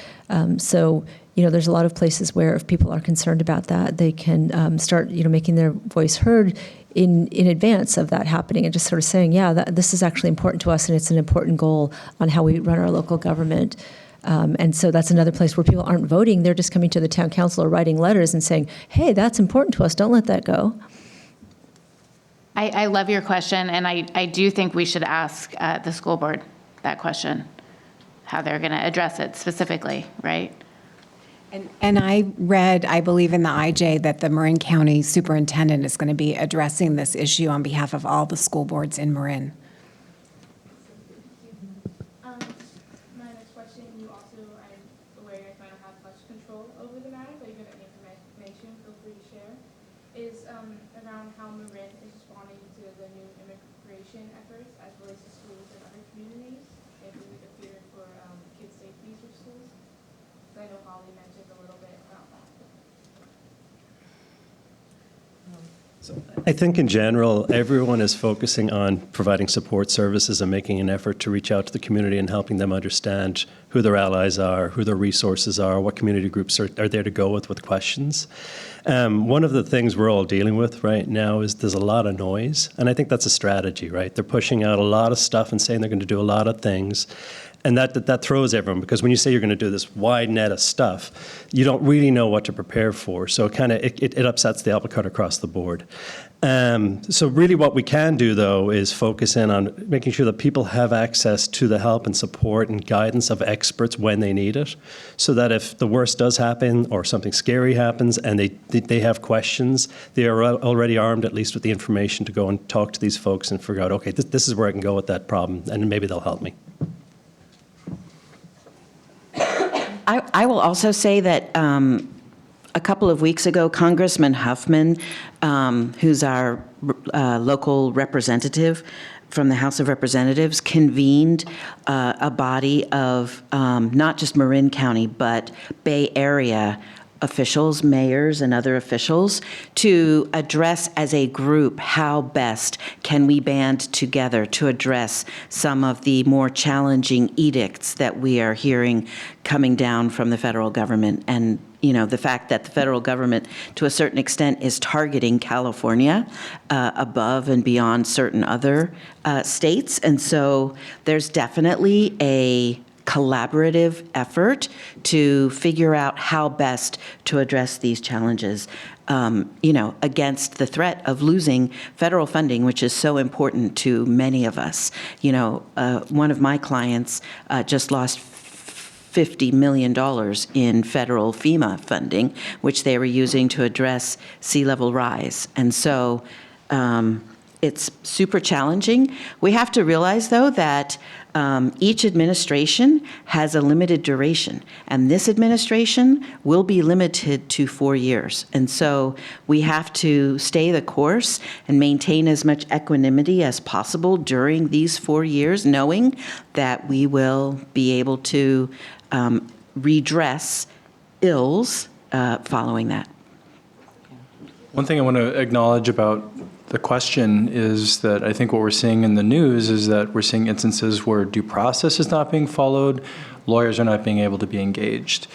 So, you know, there's a lot of places where if people are concerned about that, they can start, you know, making their voice heard in advance of that happening, and just sort of saying, yeah, this is actually important to us, and it's an important goal on how we run our local government. And so that's another place where people aren't voting. They're just coming to the town council or writing letters and saying, hey, that's important to us. Don't let that go.
I love your question, and I do think we should ask the school board that question, how they're going to address it specifically, right?
And I read, I believe in the IJ, that the Marin County Superintendent is going to be addressing this issue on behalf of all the school boards in Marin.
My next question, you also, I'm aware you might not have much control over the matter, but you have any information, feel free to share, is around how Marin is responding to the new immigration efforts as relates to schools and other communities, if we would appear for kids' safety for schools. So I know Holly mentioned a little bit about that.
I think in general, everyone is focusing on providing support services and making an effort to reach out to the community and helping them understand who their allies are, who their resources are, what community groups are there to go with questions. One of the things we're all dealing with right now is there's a lot of noise, and I think that's a strategy, right? They're pushing out a lot of stuff and saying they're going to do a lot of things. And that throws everyone, because when you say you're going to do this wide net of stuff, you don't really know what to prepare for. So it upsets the apple cart across the board. So really what we can do, though, is focus in on making sure that people have access to the help and support and guidance of experts when they need it, so that if the worst does happen or something scary happens and they have questions, they are already armed at least with the information to go and talk to these folks and figure out, okay, this is where I can go with that problem, and maybe they'll help me.
I will also say that a couple of weeks ago, Congressman Huffman, who's our local representative from the House of Representatives, convened a body of not just Marin County, but Bay Area officials, mayors, and other officials to address as a group how best can we band together to address some of the more challenging edicts that we are hearing coming down from the federal government. And you know, the fact that the federal government, to a certain extent, is targeting California above and beyond certain other states. And so there's definitely a collaborative effort to figure out how best to address these challenges, against the threat of losing federal funding, which is so important to many of us. One of my clients just lost $50 million in federal FEMA funding, which they were using to address sea level rise. And so it's super challenging. We have to realize, though, that each administration has a limited duration, and this administration will be limited to 4 years. And so we have to stay the course and maintain as much equanimity as possible during these 4 years, knowing that we will be able to redress ills following that.
One thing I want to acknowledge about the question is that I think what we're seeing in the news is that we're seeing instances where due process is not being followed, lawyers are not being able to be engaged.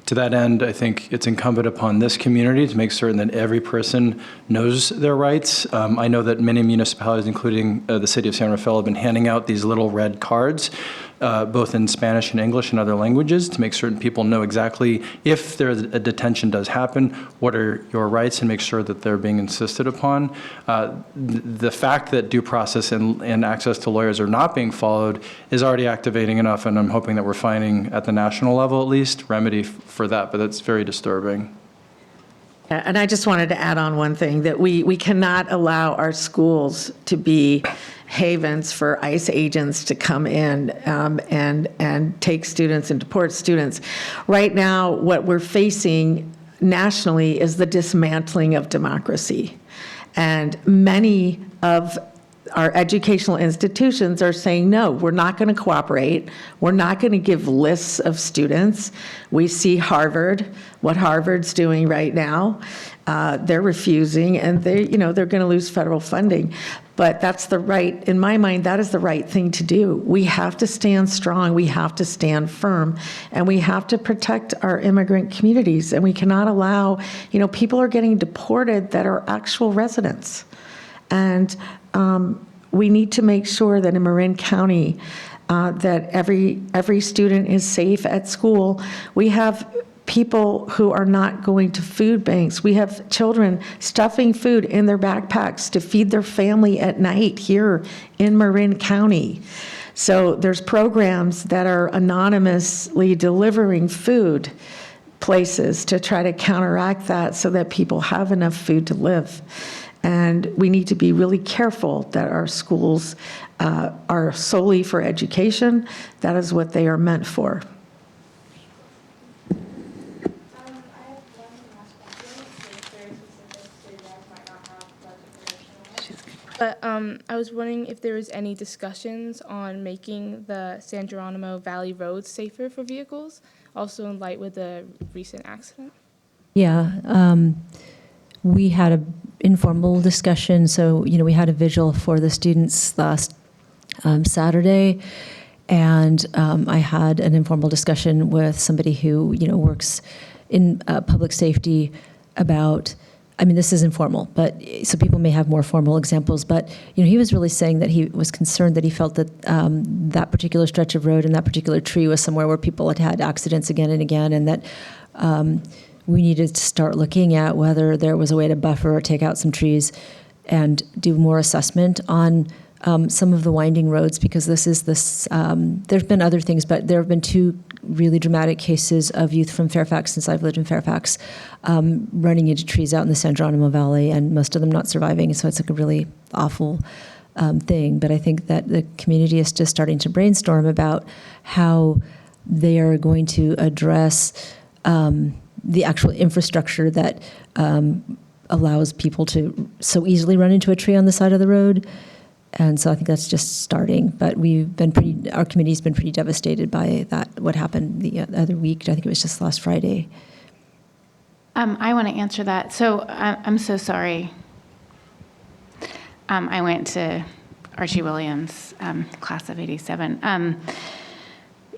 To that end, I think it's incumbent upon this community to make certain that every person knows their rights. I know that many municipalities, including the city of San Rafael, have been handing out these little red cards, both in Spanish and English and other languages, to make certain people know exactly if a detention does happen, what are your rights, and make sure that they're being insisted upon. The fact that due process and access to lawyers are not being followed is already activating enough, and I'm hoping that we're finding, at the national level at least, remedy for that, but that's very disturbing.
And I just wanted to add on one thing, that we cannot allow our schools to be havens for ICE agents to come in and take students and deport students. Right now, what we're facing nationally is the dismantling of democracy. And many of our educational institutions are saying, no, we're not going to cooperate. We're not going to give lists of students. We see Harvard, what Harvard's doing right now. They're refusing, and they're going to lose federal funding. But that's in my mind, that is the right thing to do. We have to stand strong. We have to stand firm, and we have to protect our immigrant communities. And we cannot allow, people are getting deported that are actual residents. And we need to make sure that in Marin County, that every student is safe at school. We have people who are not going to food banks. We have children stuffing food in their backpacks to feed their family at night here in Marin County. So there's programs that are anonymously delivering food places to try to counteract that so that people have enough food to live. And we need to be really careful that our schools are solely for education. That is what they are meant for.
But I was wondering if there was any discussions on making the San Geronimo Valley roads safer for vehicles, also in light with the recent accident.
Yeah, we had an informal discussion. So, we had a vigil for the students last Saturday, and I had an informal discussion with somebody who, works in public safety about, this is informal, but so people may have more formal examples, but, he was really saying that he was concerned that he felt that that particular stretch of road and that particular tree was somewhere where people had had accidents again and again, and that we needed to start looking at whether there was a way to buffer or take out some trees and do more assessment on some of the winding roads, because there's been other things, but there have been 2 really dramatic cases of youth from Fairfax, since I've lived in Fairfax, running into trees out in the San Geronimo Valley, and most of them not surviving. So it's like a really awful thing. But I think that the community is just starting to brainstorm about how they are going to address the actual infrastructure that allows people to so easily run into a tree on the side of the road. And so I think that's just starting. But our committee's been pretty devastated by that, what happened the other week. I think it was just last Friday.
I want to answer that. So I'm so sorry. I went to Archie Williams, class of '87.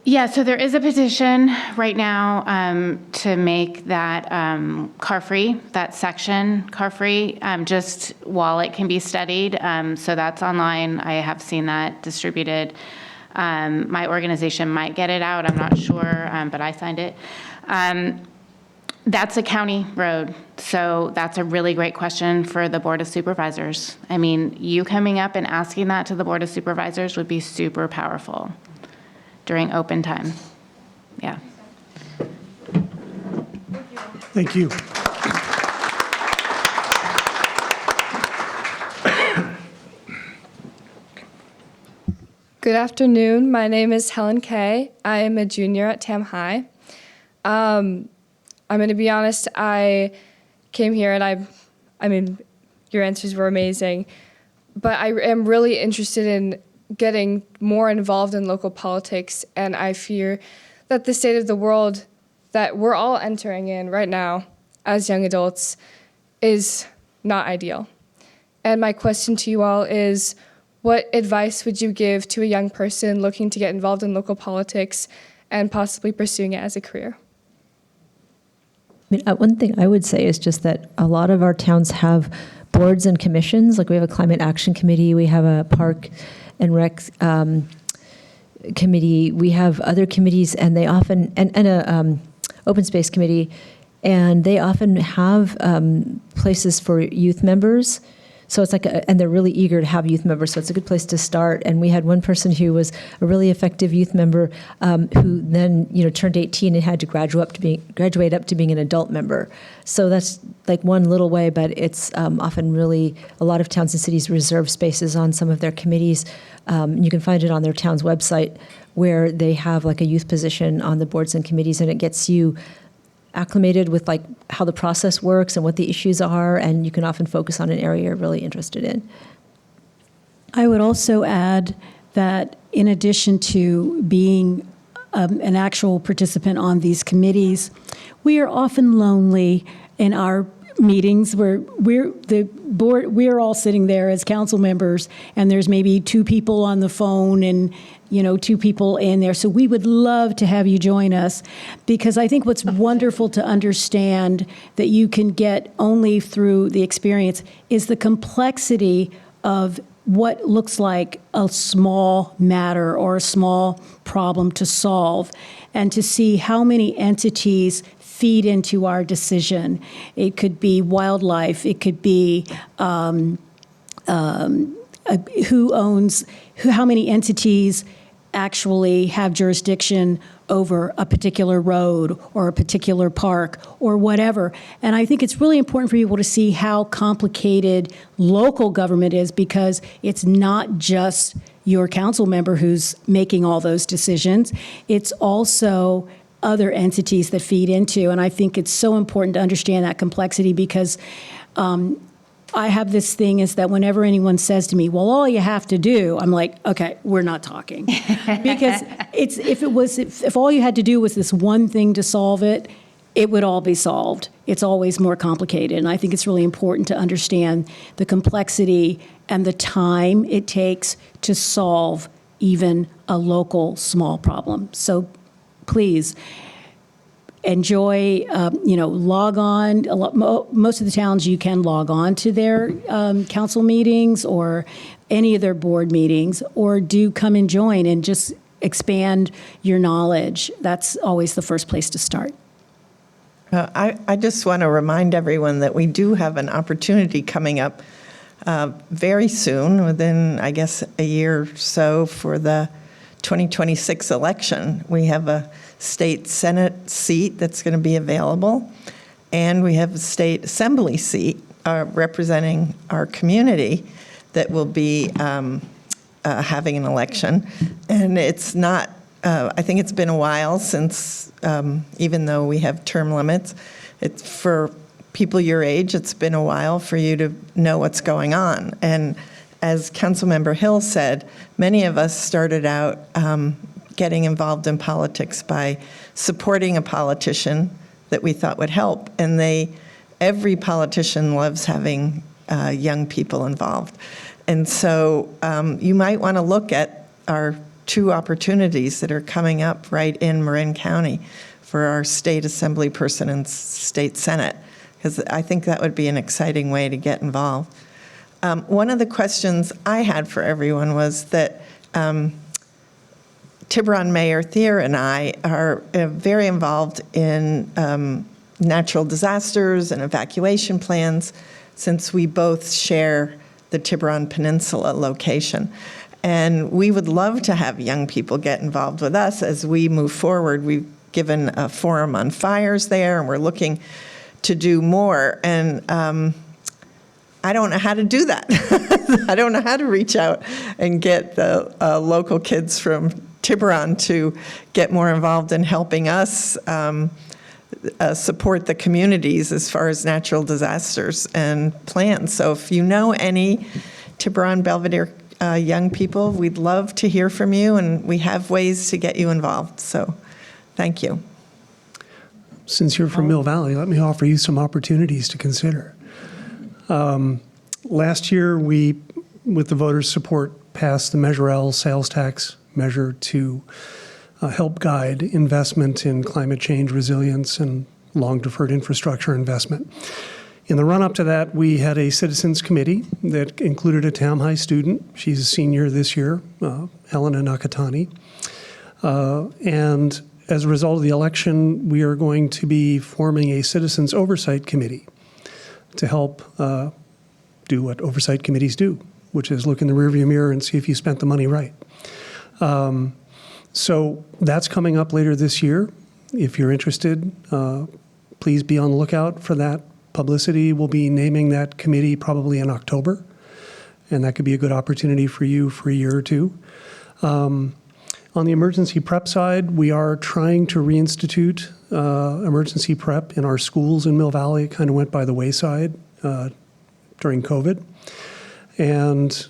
Yeah, so there is a petition right now to make that car-free, that section car-free, just while it can be studied. So that's online. I have seen that distributed. My organization might get it out, I'm not sure, but I signed it. That's a county road, so that's a really great question for the Board of Supervisors. I mean, you coming up and asking that to the Board of Supervisors would be super powerful during open time. Yeah.
Thank you.
Good afternoon. My name is Helen Kay. I am a junior at Tam High. I'm going to be honest, I came here and I mean, your answers were amazing, but I am really interested in getting more involved in local politics, and I fear that the state of the world that we're all entering in right now as young adults is not ideal. And my question to you all is, what advice would you give to a young person looking to get involved in local politics and possibly pursuing it as a career?
I mean, one thing I would say is just that a lot of our towns have boards and commissions. Like we have a climate action committee, we have a park and rec committee, we have other committees, and they often, and a open space committee, and they often have places for youth members. So it's like, and they're really eager to have youth members, so it's a good place to start. And we had one person who was a really effective youth member who then, turned 18 and had to graduate up to being an adult member. So that's like one little way, but it's often really, a lot of towns and cities reserve spaces on some of their committees. You can find it on their town's website where they have like a youth position on the boards and committees, and it gets you acclimated with like how the process works and what the issues are, and you can often focus on an area you're really interested in.
I would also add that in addition to being an actual participant on these committees, we are often lonely in our meetings where we're all sitting there as council members, and there's maybe 2 people on the phone and 2 people in there. So we would love to have you join us, because I think what's wonderful to understand that you can get only through the experience is the complexity of what looks like a small matter or a small problem to solve, and to see how many entities feed into our decision. It could be wildlife, it could be how many entities actually have jurisdiction over a particular road or a particular park or whatever. And I think it's really important for people to see how complicated local government is, because it's not just your council member who's making all those decisions. It's also other entities that feed into. And I think it's so important to understand that complexity, because I have this thing is that whenever anyone says to me, well, all you have to do, I'm like, okay, we're not talking. Because if all you had to do was this one thing to solve it, it would all be solved. It's always more complicated. And I think it's really important to understand the complexity and the time it takes to solve even a local small problem. So please, enjoy, log on. Most of the towns you can log on to their council meetings or any of their board meetings, or do come and join and just expand your knowledge. That's always the first place to start.
I just want to remind everyone that we do have an opportunity coming up very soon, within, I guess, a year or so, for the 2026 election. We have a state Senate seat that's going to be available, and we have a state assembly seat representing our community that will be having an election. And it's not, I think it's been a while since, even though we have term limits, it's for people your age, it's been a while for you to know what's going on. And as Councilmember Hill said, many of us started out getting involved in politics by supporting a politician that we thought would help. And every politician loves having young people involved. And so you might want to look at our 2 opportunities that are coming up right in Marin County for our state assembly person and state senate, because I think that would be an exciting way to get involved. One of the questions I had for everyone was that Tiburon Mayor Thier and I are very involved in natural disasters and evacuation plans, since we both share the Tiburon Peninsula location. And we would love to have young people get involved with us as we move forward. We've given a forum on fires there, and we're looking to do more. And I don't know how to do that. I don't know how to reach out and get the local kids from Tiburon to get more involved in helping us support the communities as far as natural disasters and plans. So if you know any Tiburon Belvedere young people, we'd love to hear from you, and we have ways to get you involved. So thank you.
Since you're from Mill Valley, let me offer you some opportunities to consider. Last year, we, with the voters' support, passed the Measure L sales tax measure to help guide investment in climate change resilience and long-deferred infrastructure investment. In the run-up to that, we had a citizens committee that included a Tam High student. She's a senior this year, Helena Nakatani. And as a result of the election, we are going to be forming a citizens oversight committee to help do what oversight committees do, which is look in the rearview mirror and see if you spent the money right. So that's coming up later this year. If you're interested, please be on the lookout for that publicity. We'll be naming that committee probably in October, and that could be a good opportunity for you for a year or two. On the emergency prep side, we are trying to reinstitute emergency prep in our schools in Mill Valley. It kind of went by the wayside during COVID. And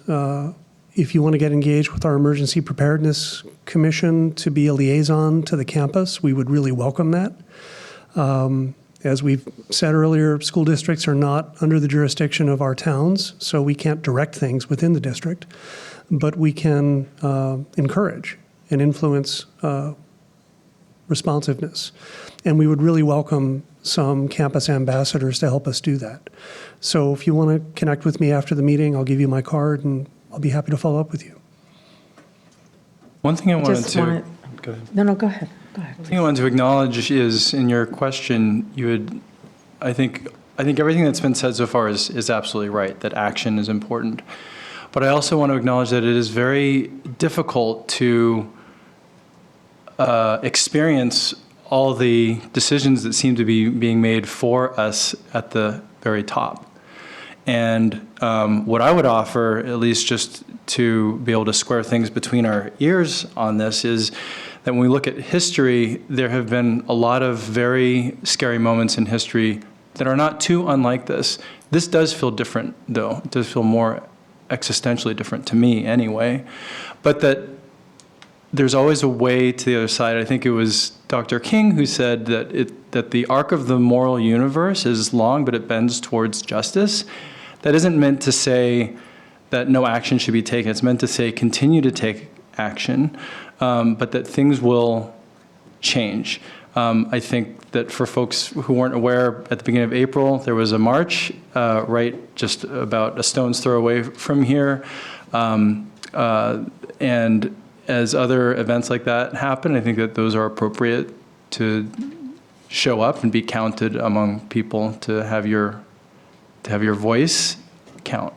if you want to get engaged with our Emergency Preparedness Commission to be a liaison to the campus, we would really welcome that. As we've said earlier, school districts are not under the jurisdiction of our towns, so we can't direct things within the district, but we can encourage and influence responsiveness. And we would really welcome some campus ambassadors to help us do that. So if you want to connect with me after the meeting, I'll give you my card and I'll be happy to follow up with you.
One thing I wanted
Just
to...
wanted-
Go ahead.
No, go ahead. Go ahead.
One thing I wanted to acknowledge is in your question, you had, I think everything that's been said so far is absolutely right, that action is important. But I also want to acknowledge that it is very difficult to experience all the decisions that seem to be being made for us at the very top. And what I would offer, at least just to be able to square things between our ears on this, is that when we look at history, there have been a lot of very scary moments in history that are not too unlike this. This does feel different, though. It does feel more existentially different to me anyway. But that there's always a way to the other side. I think it was Dr. King who said that the arc of the moral universe is long, but it bends towards justice. That isn't meant to say that no action should be taken. It's meant to say continue to take action, but that things will change. I think that for folks who weren't aware, at the beginning of April, there was a march right just about a stone's throw away from here. And as other events like that happen, I think that those are appropriate to show up and be counted among people, to have your voice count.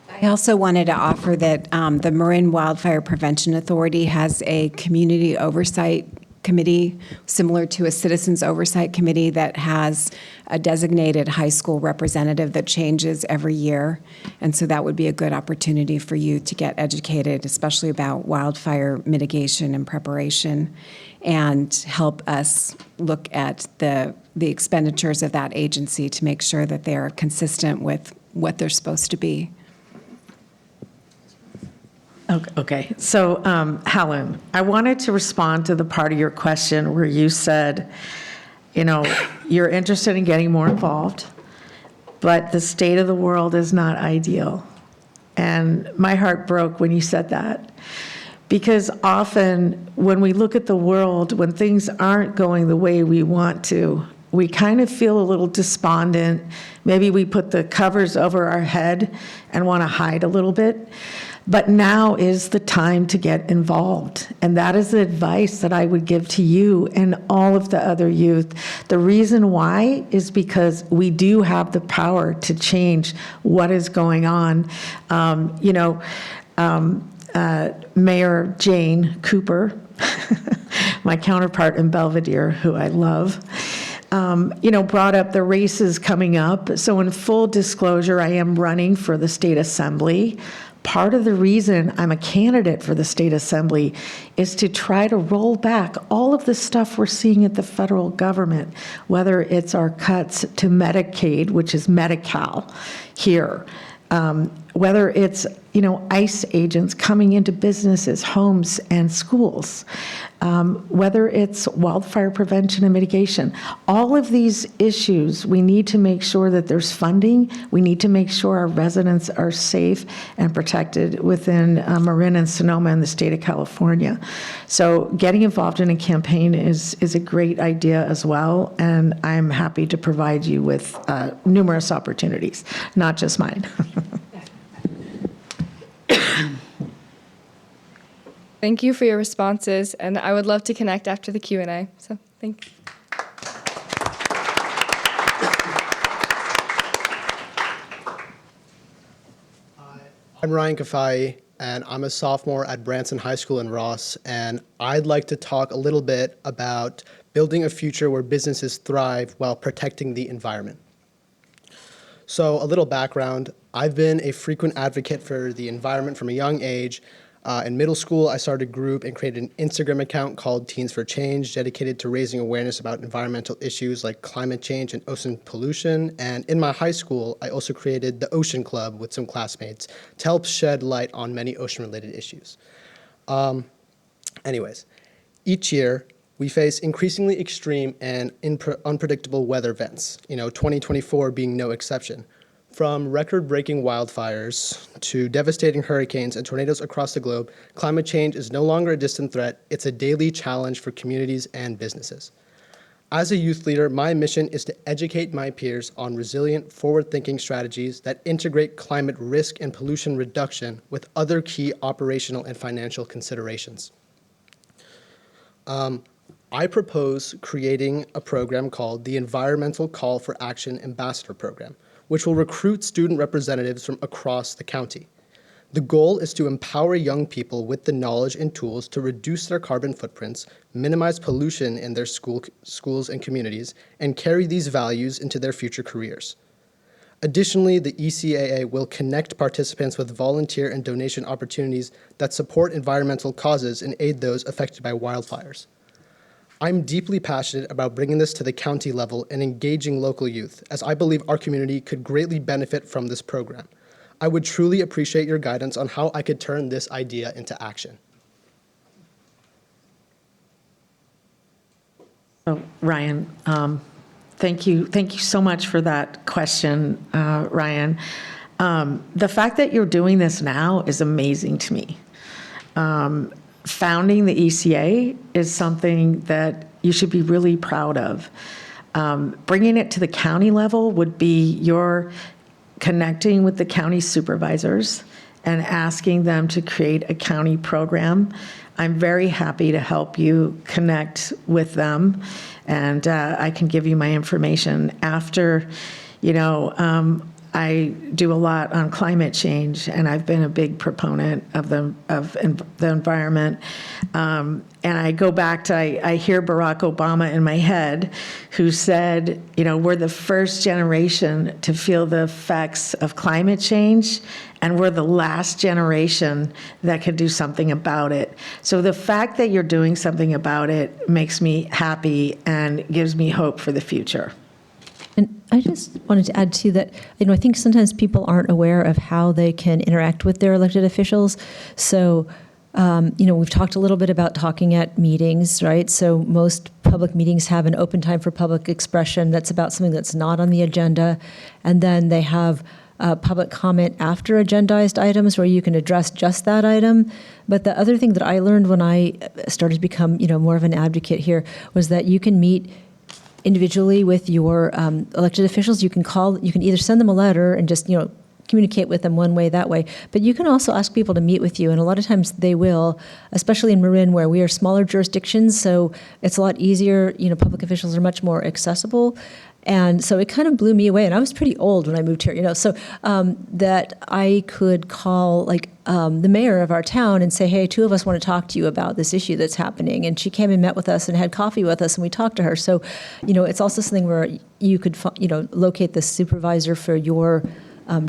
I also wanted to offer that the Marin Wildfire Prevention Authority has a community oversight committee similar to a citizens oversight committee that has a designated high school representative that changes every year. And so that would be a good opportunity for you to get educated, especially about wildfire mitigation and preparation, and help us look at the expenditures of that agency to make sure that they're consistent with what they're supposed to be.
Okay, so Helen, I wanted to respond to the part of your question where you said, you're interested in getting more involved, but the state of the world is not ideal. And my heart broke when you said that, because often when we look at the world, when things aren't going the way we want to, we kind of feel a little despondent. Maybe we put the covers over our head and want to hide a little bit. But now is the time to get involved. And that is the advice that I would give to you and all of the other youth. The reason why is because we do have the power to change what is going on. Mayor Jane Cooper, my counterpart in Belvedere, who I love, brought up the races coming up. So in full disclosure, I am running for the state assembly. Part of the reason I'm a candidate for the state assembly is to try to roll back all of the stuff we're seeing at the federal government, whether it's our cuts to Medicaid, which is Medi-Cal here, whether it's ICE agents coming into businesses, homes, and schools, whether it's wildfire prevention and mitigation. All of these issues, we need to make sure that there's funding. We need to make sure our residents are safe and protected within Marin and Sonoma and the state of California. So getting involved in a campaign is a great idea as well, and I'm happy to provide you with numerous opportunities, not just mine.
Thank you for your responses, and I would love to connect after the Q&A. So thank you.
I'm Ryan Kafai, and I'm a sophomore at Branson High School in Ross, and I'd like to talk a little bit about building a future where businesses thrive while protecting the environment. So a little background, I've been a frequent advocate for the environment from a young age. In middle school, I started a group and created an Instagram account called Teens for Change, dedicated to raising awareness about environmental issues like climate change and ocean pollution. And in my high school, I also created the Ocean Club with some classmates to help shed light on many ocean-related issues. Anyways, each year, we face increasingly extreme and unpredictable weather events, 2024 being no exception. From record-breaking wildfires to devastating hurricanes and tornadoes across the globe, climate change is no longer a distant threat, it's a daily challenge for communities and businesses. As a youth leader, my mission is to educate my peers on resilient, forward-thinking strategies that integrate climate risk and pollution reduction with other key operational and financial considerations. I propose creating a program called the Environmental Call for Action Ambassador Program, which will recruit student representatives from across the county. The goal is to empower young people with the knowledge and tools to reduce their carbon footprints, minimize pollution in their schools and communities, and carry these values into their future careers. Additionally, the ECAA will connect participants with volunteer and donation opportunities that support environmental causes and aid those affected by wildfires. I'm deeply passionate about bringing this to the county level and engaging local youth, as I believe our community could greatly benefit from this program. I would truly appreciate your guidance on how I could turn this idea into action.
So, Ryan, thank you so much for that question, Ryan. The fact that you're doing this now is amazing to me. Founding the ECA is something that you should be really proud of. Bringing it to the county level would be your connecting with the county supervisors and asking them to create a county program. I'm very happy to help you connect with them, and I can give you my information after, I do a lot on climate change, and I've been a big proponent of the environment. And I go back to, I hear Barack Obama in my head, who said, we're the first generation to feel the effects of climate change, and we're the last generation that can do something about it. So the fact that you're doing something about it makes me happy and gives me hope for the future.
And I just wanted to add to that, I think sometimes people aren't aware of how they can interact with their elected officials. So, we've talked a little bit about talking at meetings, right? So most public meetings have an open time for public expression that's about something that's not on the agenda. And then they have public comment after agendized items where you can address just that item. But the other thing that I learned when I started to become, more of an advocate here was that you can meet individually with your elected officials. You can either send them a letter and just, communicate with them one way, that way. But you can also ask people to meet with you, and a lot of times they will, especially in Marin, where we are smaller jurisdictions, so it's a lot easier. Public officials are much more accessible. And so it kind of blew me away. And I was pretty old when I moved here, so that I could call the mayor of our town and say, hey, 2 of us want to talk to you about this issue that's happening. And she came and met with us and had coffee with us, and we talked to her. So, it's also something where you could, locate the supervisor for your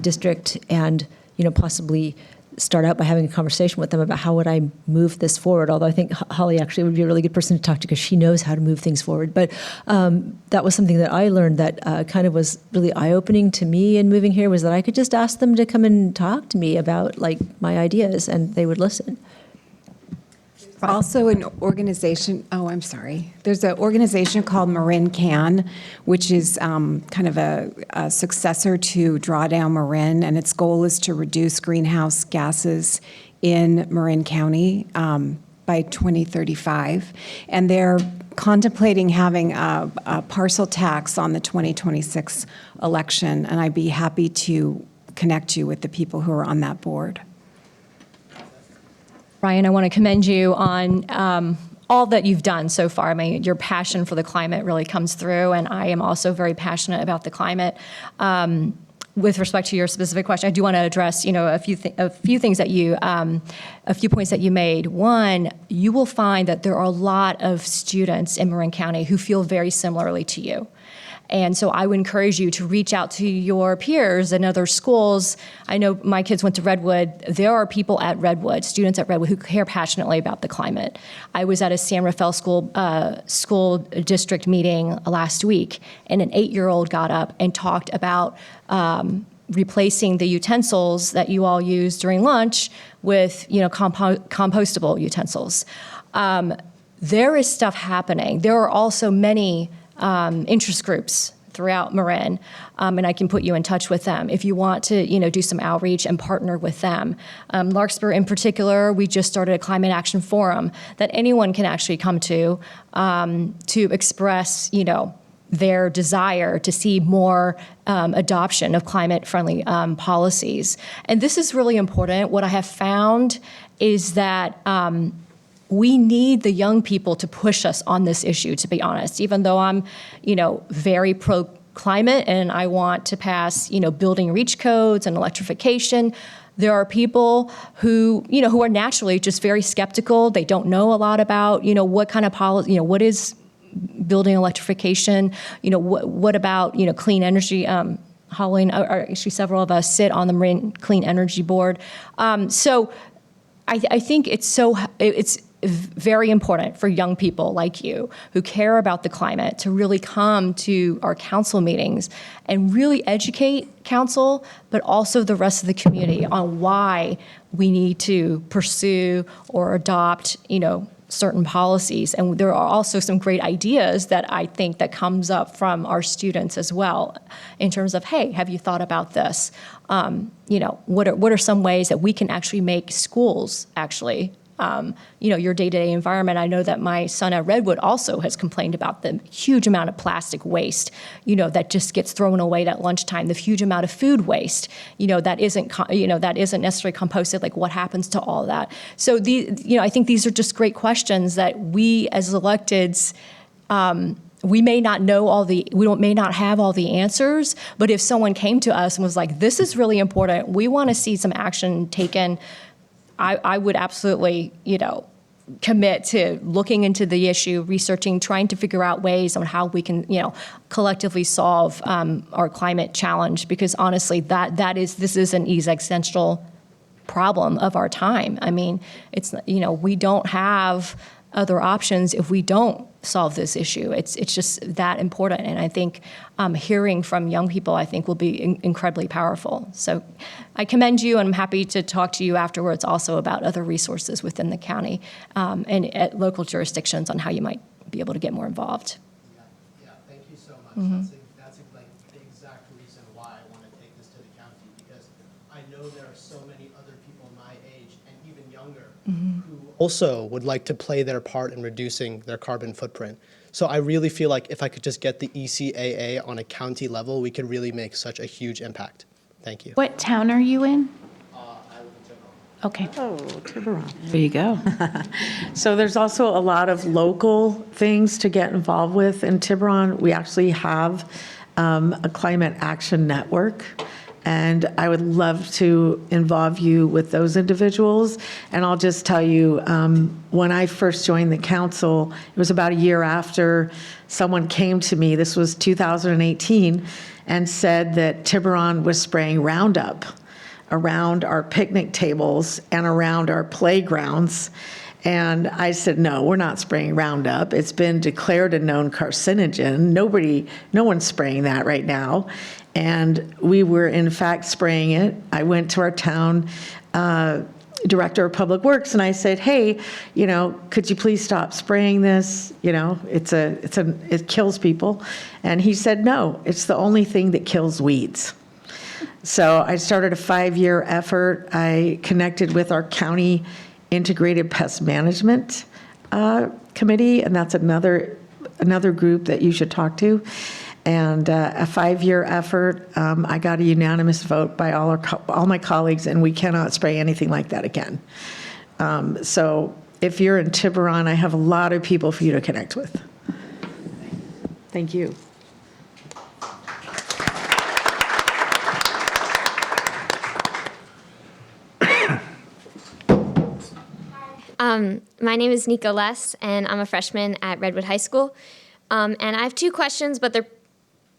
district and, possibly start out by having a conversation with them about how would I move this forward. Although I think Holly actually would be a really good person to talk to because she knows how to move things forward. But that was something that I learned that kind of was really eye-opening to me in moving here, was that I could just ask them to come and talk to me about my ideas, and they would listen.
Also an organization, there's an organization called Marin Can, which is kind of a successor to Drawdown Marin, and its goal is to reduce greenhouse gases in Marin County by 2035. And they're contemplating having a parcel tax on the 2026 election, and I'd be happy to connect you with the people who are on that board.
Ryan, I want to commend you on all that you've done so far. I mean, your passion for the climate really comes through, and I am also very passionate about the climate. With respect to your specific question, I do want to address, a few things that a few points that you made. One, you will find that there are a lot of students in Marin County who feel very similarly to you. And so I would encourage you to reach out to your peers in other schools. I know my kids went to Redwood. There are people at Redwood, students at Redwood, who care passionately about the climate. I was at a San Rafael school district meeting last week, and an 8-year-old got up and talked about replacing the utensils that you all use during lunch with, compostable utensils. There is stuff happening. There are also many interest groups throughout Marin, and I can put you in touch with them if you want to, do some outreach and partner with them. Larkspur in particular, we just started a climate action forum that anyone can actually come to express, their desire to see more adoption of climate-friendly policies. And this is really important. What I have found is that we need the young people to push us on this issue, to be honest. Even though I'm, very pro-climate and I want to pass, building reach codes and electrification, there are people who, who are naturally just very skeptical. They don't know a lot about, what kind of policy, what is building electrification, what about, clean energy. Holly and actually several of us sit on the Marin Clean Energy Board. So I think it's very important for young people like you who care about the climate to really come to our council meetings and really educate council, but also the rest of the community on why we need to pursue or adopt, certain policies. And there are also some great ideas that I think that comes up from our students as well in terms of, hey, have you thought about this? What are some ways that we can actually make schools actually your day-to-day environment. I know that my son at Redwood also has complained about the huge amount of plastic waste, that just gets thrown away at lunchtime, the huge amount of food waste, that isn't necessarily composted. Like, what happens to all of that? So I think these are just great questions that we as electeds, we may not may not have all the answers, but if someone came to us and was like, this is really important, we want to see some action taken, I would absolutely, commit to looking into the issue, researching, trying to figure out ways on how we can, collectively solve our climate challenge. Because honestly, this is an existential problem of our time. I mean, it's we don't have other options if we don't solve this issue. It's just that important. And I think hearing from young people, I think, will be incredibly powerful. So I commend you, and I'm happy to talk to you afterwards also about other resources within the county and at local jurisdictions on how you might be able to get more involved.
Yeah, thank you so much.
Mm-hmm.
That's the exact reason why I want to take this to the county, because I know there are so many other people my age and even younger who also would like to play their part in reducing their carbon footprint. So I really feel like if I could just get the ECAA on a county level, we could really make such a huge impact. Thank you.
What town are you in? Okay.
Oh, Tiburon.
There you go.
So there's also a lot of local things to get involved with in Tiburon. We actually have a climate action network, and I would love to involve you with those individuals. And I'll just tell you, when I first joined the council, it was about a year after someone came to me, this was 2018, and said that Tiburon was spraying Roundup around our picnic tables and around our playgrounds. And I said, no, we're not spraying Roundup. It's been declared a known carcinogen. No one's spraying that right now. And we were in fact spraying it. I went to our town director of public works and I said, hey, could you please stop spraying this? It kills people. And he said, no, it's the only thing that kills weeds. So I started a 5-year effort. I connected with our county integrated pest management committee, and that's another group that you should talk to. And a 5-year effort. I got a unanimous vote by all my colleagues, and we cannot spray anything like that again. So if you're in Tiburon, I have a lot of people for you to connect with. Thank you.
My name is Nico Less, and I'm a freshman at Redwood High School. And I have 2 questions, but they're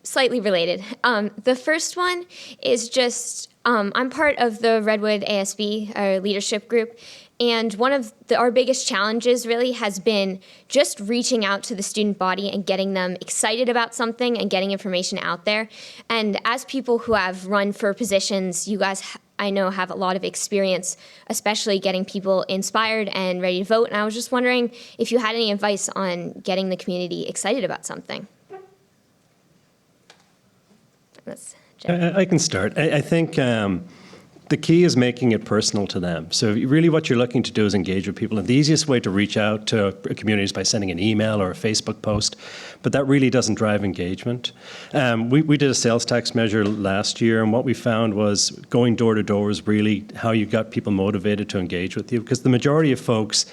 slightly related. The first one is just, I'm part of the Redwood ASB, our leadership group, and one of our biggest challenges really has been just reaching out to the student body and getting them excited about something and getting information out there. And as people who have run for positions, you guys, I know, have a lot of experience, especially getting people inspired and ready to vote. And I was just wondering if you had any advice on getting the community excited about something.
I can start. I think the key is making it personal to them. So really what you're looking to do is engage with people. And the easiest way to reach out to a community is by sending an email or a Facebook post, but that really doesn't drive engagement. We did a sales tax measure last year, and what we found was going door to door is really how you got people motivated to engage with you, because the majority of folks,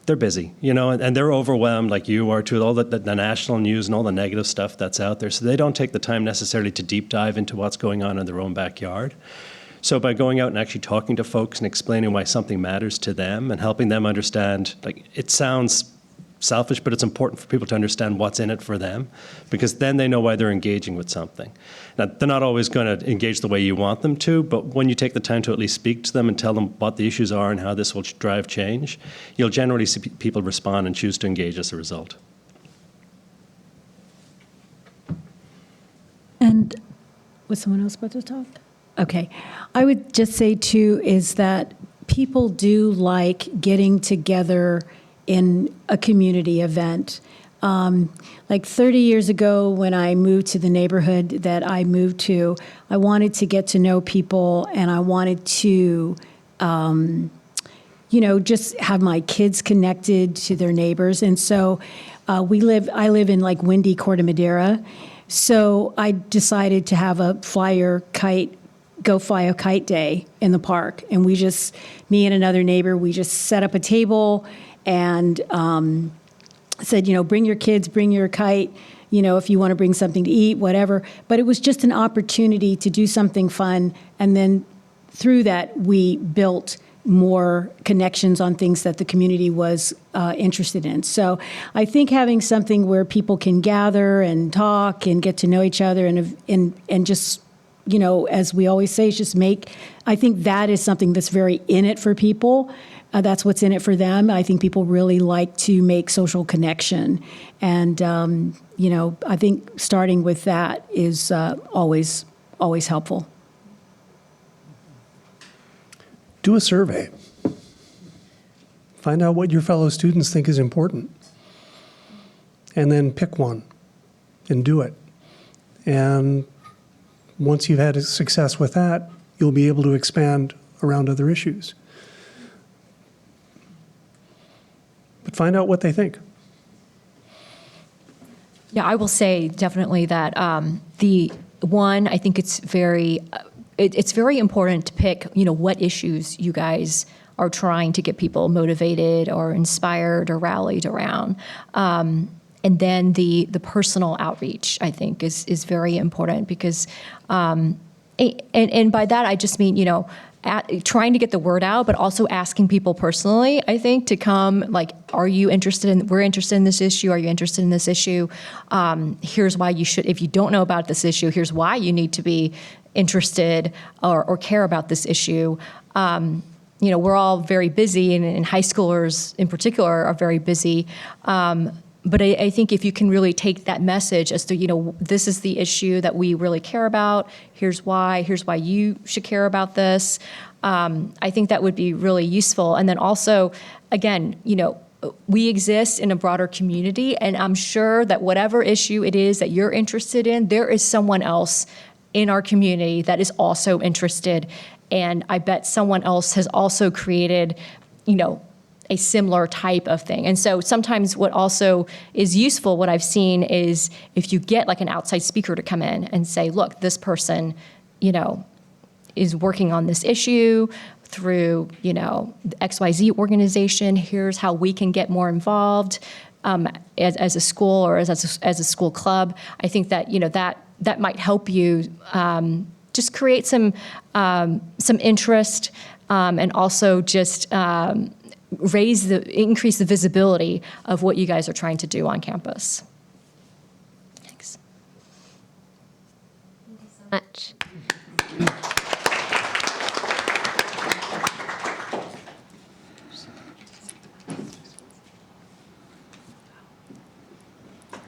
they're busy, and they're overwhelmed like you are too, with all the national news and all the negative stuff that's out there. So they don't take the time necessarily to deep dive into what's going on in their own backyard. So by going out and actually talking to folks and explaining why something matters to them and helping them understand, it sounds selfish, but it's important for people to understand what's in it for them, because then they know why they're engaging with something. Now, they're not always going to engage the way you want them to, but when you take the time to at least speak to them and tell them what the issues are and how this will drive change, you'll generally see people respond and choose to engage as a result.
And was someone else about to talk? Okay. I would just say, too, is that people do like getting together in a community event. Like 30 years ago, when I moved to the neighborhood that I moved to, I wanted to get to know people, and I wanted to, just have my kids connected to their neighbors. And so I live in like windy Corte Madera. So I decided to have a go fly a kite day in the park. And me and another neighbor, we just set up a table and said, bring your kids, bring your kite, if you want to bring something to eat, whatever. But it was just an opportunity to do something fun. And then through that, we built more connections on things that the community was interested in. So I think having something where people can gather and talk and get to know each other and just, as we always say, I think that is something that's very in it for people. That's what's in it for them. I think people really like to make social connection. And, I think starting with that is always helpful.
Do a survey. Find out what your fellow students think is important. And then pick one and do it. And once you've had success with that, you'll be able to expand around other issues. But find out what they think.
Yeah, I will say definitely that I think it's very it's very important to pick, what issues you guys are trying to get people motivated or inspired or rallied around. And then the personal outreach, I think, is very important because, and by that I just mean, trying to get the word out, but also asking people personally, I think, to come, like, we're interested in this issue. Are you interested in this issue? Here's why you should, if you don't know about this issue, here's why you need to be interested or care about this issue. We're all very busy, and high schoolers in particular are very busy. But I think if you can really take that message as to, this is the issue that we really care about, here's why you should care about this, I think that would be really useful. And then also, again, we exist in a broader community, and I'm sure that whatever issue it is that you're interested in, there is someone else in our community that is also interested. And I bet someone else has also created, a similar type of thing. And so sometimes what also is useful, what I've seen, is if you get like an outside speaker to come in and say, look, this person, is working on this issue through, the XYZ organization. Here's how we can get more involved as a school or as a school club. I think that, that might help you just create some interest and also just increase the visibility of what you guys are trying to do on campus. Thanks.
Thank you so much.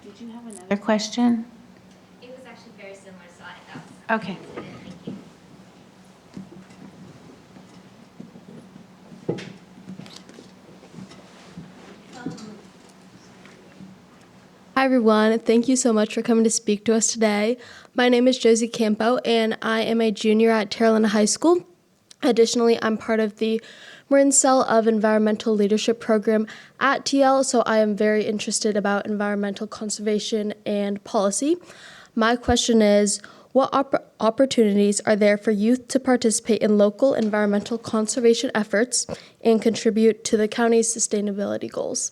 Did you have another question?
It was actually very similar, so I thought.
Okay.
Thank you.
Hi everyone, thank you so much for coming to speak to us today. My name is Josie Campo and I am a junior at Terralina High School. Additionally, I'm part of the Marin Cell of Environmental Leadership Program at TL, so I am very interested about environmental conservation and policy. My question is, what opportunities are there for youth to participate in local environmental conservation efforts and contribute to the county's sustainability goals?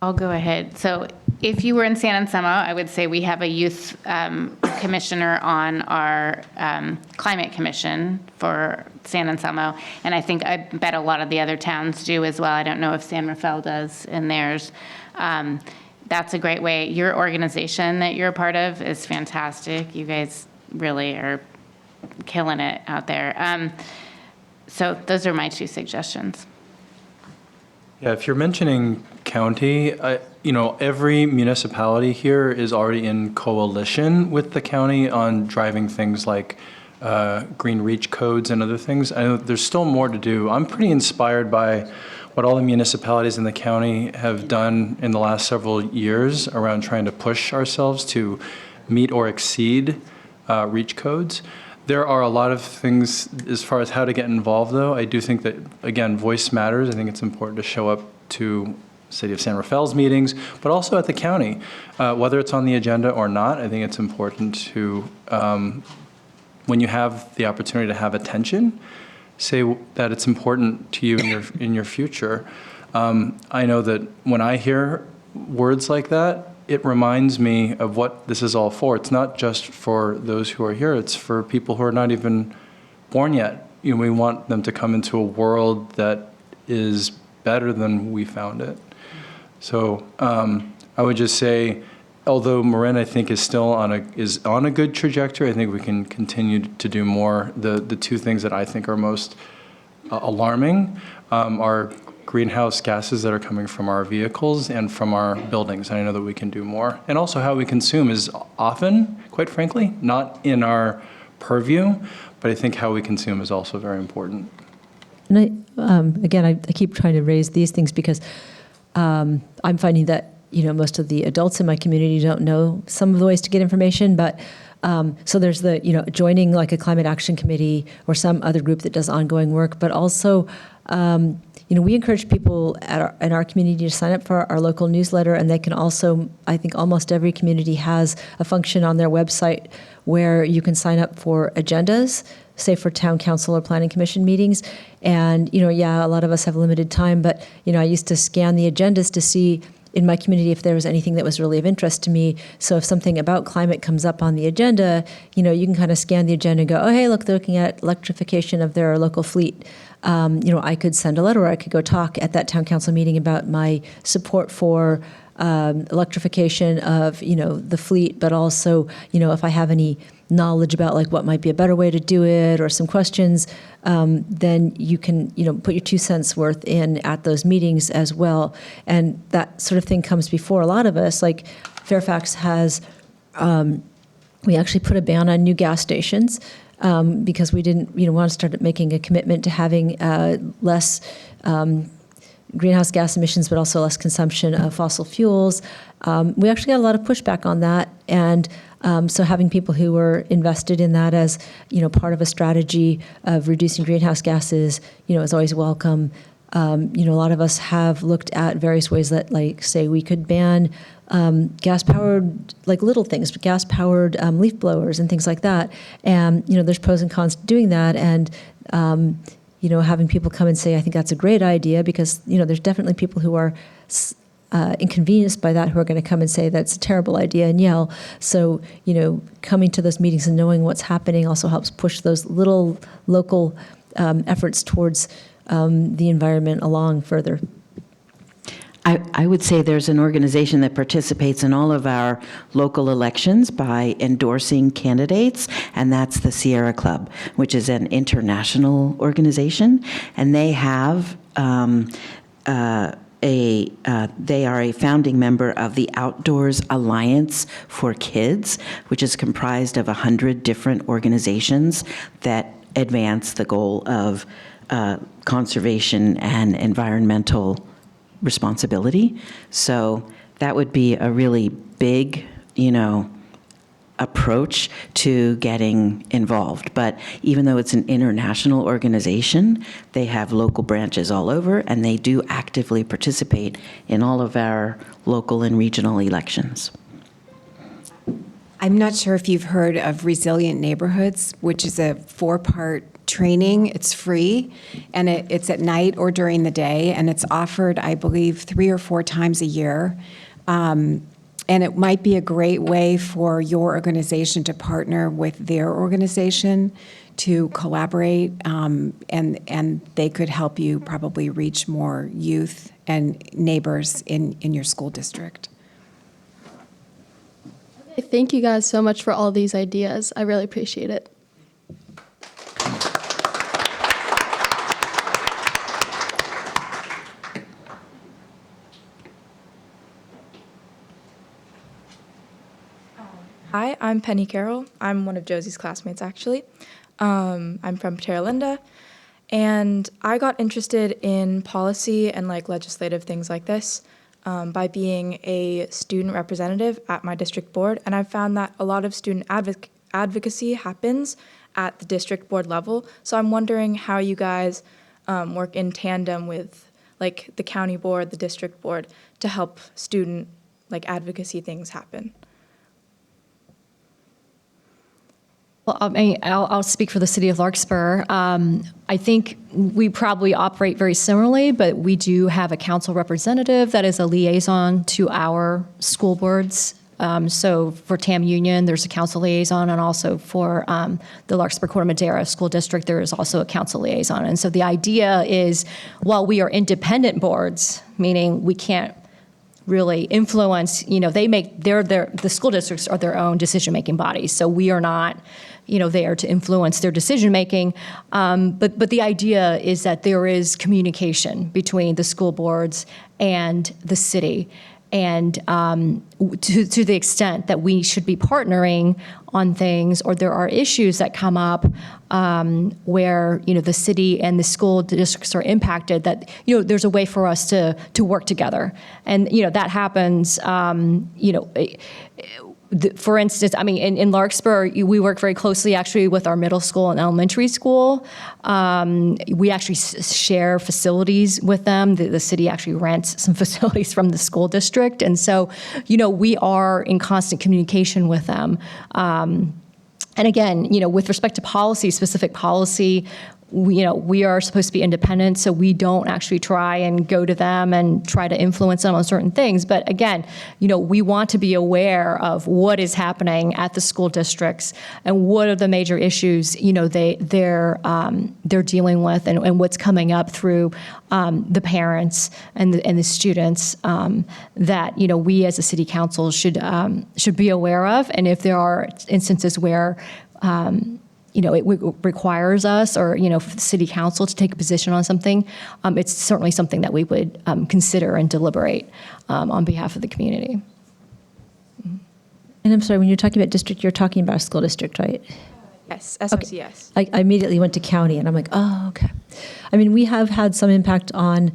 I'll go ahead. So if you were in San Anselmo, I would say we have a youth commissioner on our climate commission for San Anselmo. And I bet a lot of the other towns do as well. I don't know if San Rafael does in theirs. That's a great way. Your organization that you're a part of is fantastic. You guys really are killing it out there. So those are my two suggestions.
Yeah, if you're mentioning county, every municipality here is already in coalition with the county on driving things like green reach codes and other things. I know there's still more to do. I'm pretty inspired by what all the municipalities in the county have done in the last several years around trying to push ourselves to meet or exceed reach codes. There are a lot of things as far as how to get involved, though. I do think that, again, voice matters. I think it's important to show up to City of San Rafael's meetings, but also at the county. Whether it's on the agenda or not, I think it's important to, when you have the opportunity to have attention, say that it's important to you in your future. I know that when I hear words like that, it reminds me of what this is all for. It's not just for those who are here, it's for people who are not even born yet. We want them to come into a world that is better than we found it. So I would just say, although Marin, I think, is still on a good trajectory, I think we can continue to do more. The two things that I think are most alarming are greenhouse gases that are coming from our vehicles and from our buildings. And I know that we can do more. And also how we consume is often, quite frankly, not in our purview, but I think how we consume is also very important.
And I keep trying to raise these things because I'm finding that most of the adults in my community don't know some of the ways to get information, but so there's the joining like a climate action committee or some other group that does ongoing work, but also we encourage people in our community to sign up for our local newsletter, and they can also, I think almost every community has a function on their website where you can sign up for agendas, say for town council or planning commission meetings. And, a lot of us have limited time, but, I used to scan the agendas to see in my community if there was anything that was really of interest to me. So if something about climate comes up on the agenda, you can kind of scan the agenda and go, oh, hey, look, they're looking at electrification of their local fleet. I could send a letter, or I could go talk at that town council meeting about my support for electrification of, the fleet, but also, if I have any knowledge about like what might be a better way to do it or some questions, then you can, put your 2 cents worth in at those meetings as well. And that sort of thing comes before a lot of us. Like Fairfax has, we actually put a ban on new gas stations because we didn't, want to start making a commitment to having less greenhouse gas emissions, but also less consumption of fossil fuels. We actually got a lot of pushback on that. And so having people who were invested in that as, part of a strategy of reducing greenhouse gases, is always welcome. A lot of us have looked at various ways that, like, say, we could ban gas-powered, like little things, but gas-powered leaf blowers and things like that. And, there's pros and cons to doing that. And, having people come and say, I think that's a great idea, because, there's definitely people who are inconvenienced by that, who are going to come and say that's a terrible idea and yell. So, coming to those meetings and knowing what's happening also helps push those little local efforts towards the environment along further.
I would say there's an organization that participates in all of our local elections by endorsing candidates, and that's the Sierra Club, which is an international organization, and they have they are a founding member of the Outdoors Alliance for Kids, which is comprised of 100 different organizations that advance the goal of conservation and environmental responsibility. So that would be a really big, approach to getting involved. But even though it's an international organization, they have local branches all over, and they do actively participate in all of our local and regional elections.
I'm not sure if you've heard of Resilient Neighborhoods, which is a 4-part training. It's free, and it's at night or during the day, and it's offered, I believe, 3 or 4 times a year. And it might be a great way for your organization to partner with their organization to collaborate, and they could help you probably reach more youth and neighbors in your school district.
Thank you guys so much for all these ideas. I really appreciate it.
Hi, I'm Penny Carroll. I'm one of Josie's classmates, actually. I'm from Terra Linda, and I got interested in policy and legislative things like this by being a student representative at my district board, and I've found that a lot of student advocacy happens at the district board level. So I'm wondering how you guys work in tandem with the county board, the district board, to help student advocacy things happen.
Well, I'll speak for the city of Larkspur. I think we probably operate very similarly, but we do have a council representative that is a liaison to our school boards. So for TAM Union, there's a council liaison, and also for the Larkspur Corte Madera School District, there is also a council liaison. And so the idea is, while we are independent boards, meaning we can't really influence, the school districts are their own decision-making bodies, so we are not there to influence their decision-making. But the idea is that there is communication between the school boards and the city. And to the extent that we should be partnering on things, or there are issues that come up where the city and the school districts are impacted, that there's a way for us to work together, and that happens. For instance, I mean, in Larkspur, we work very closely actually with our middle school and elementary school. We actually share facilities with them. The city actually rents some facilities from the school district. And so, we are in constant communication with them. And again, with respect to policy, specific policy, we are supposed to be independent, so we don't actually try and go to them and try to influence them on certain things. But again, we want to be aware of what is happening at the school districts and what are the major issues, they're dealing with, and what's coming up through the parents and the students that we as a city council should be aware of. And if there are instances where it requires us or, for the city council to take a position on something, it's certainly something that we would consider and deliberate on behalf of the community.
And I'm sorry, when you're talking about district, you're talking about a school district, right?
Yes, SRCS.
I immediately went to county, and I'm like, oh, okay. I mean, we have had some impact on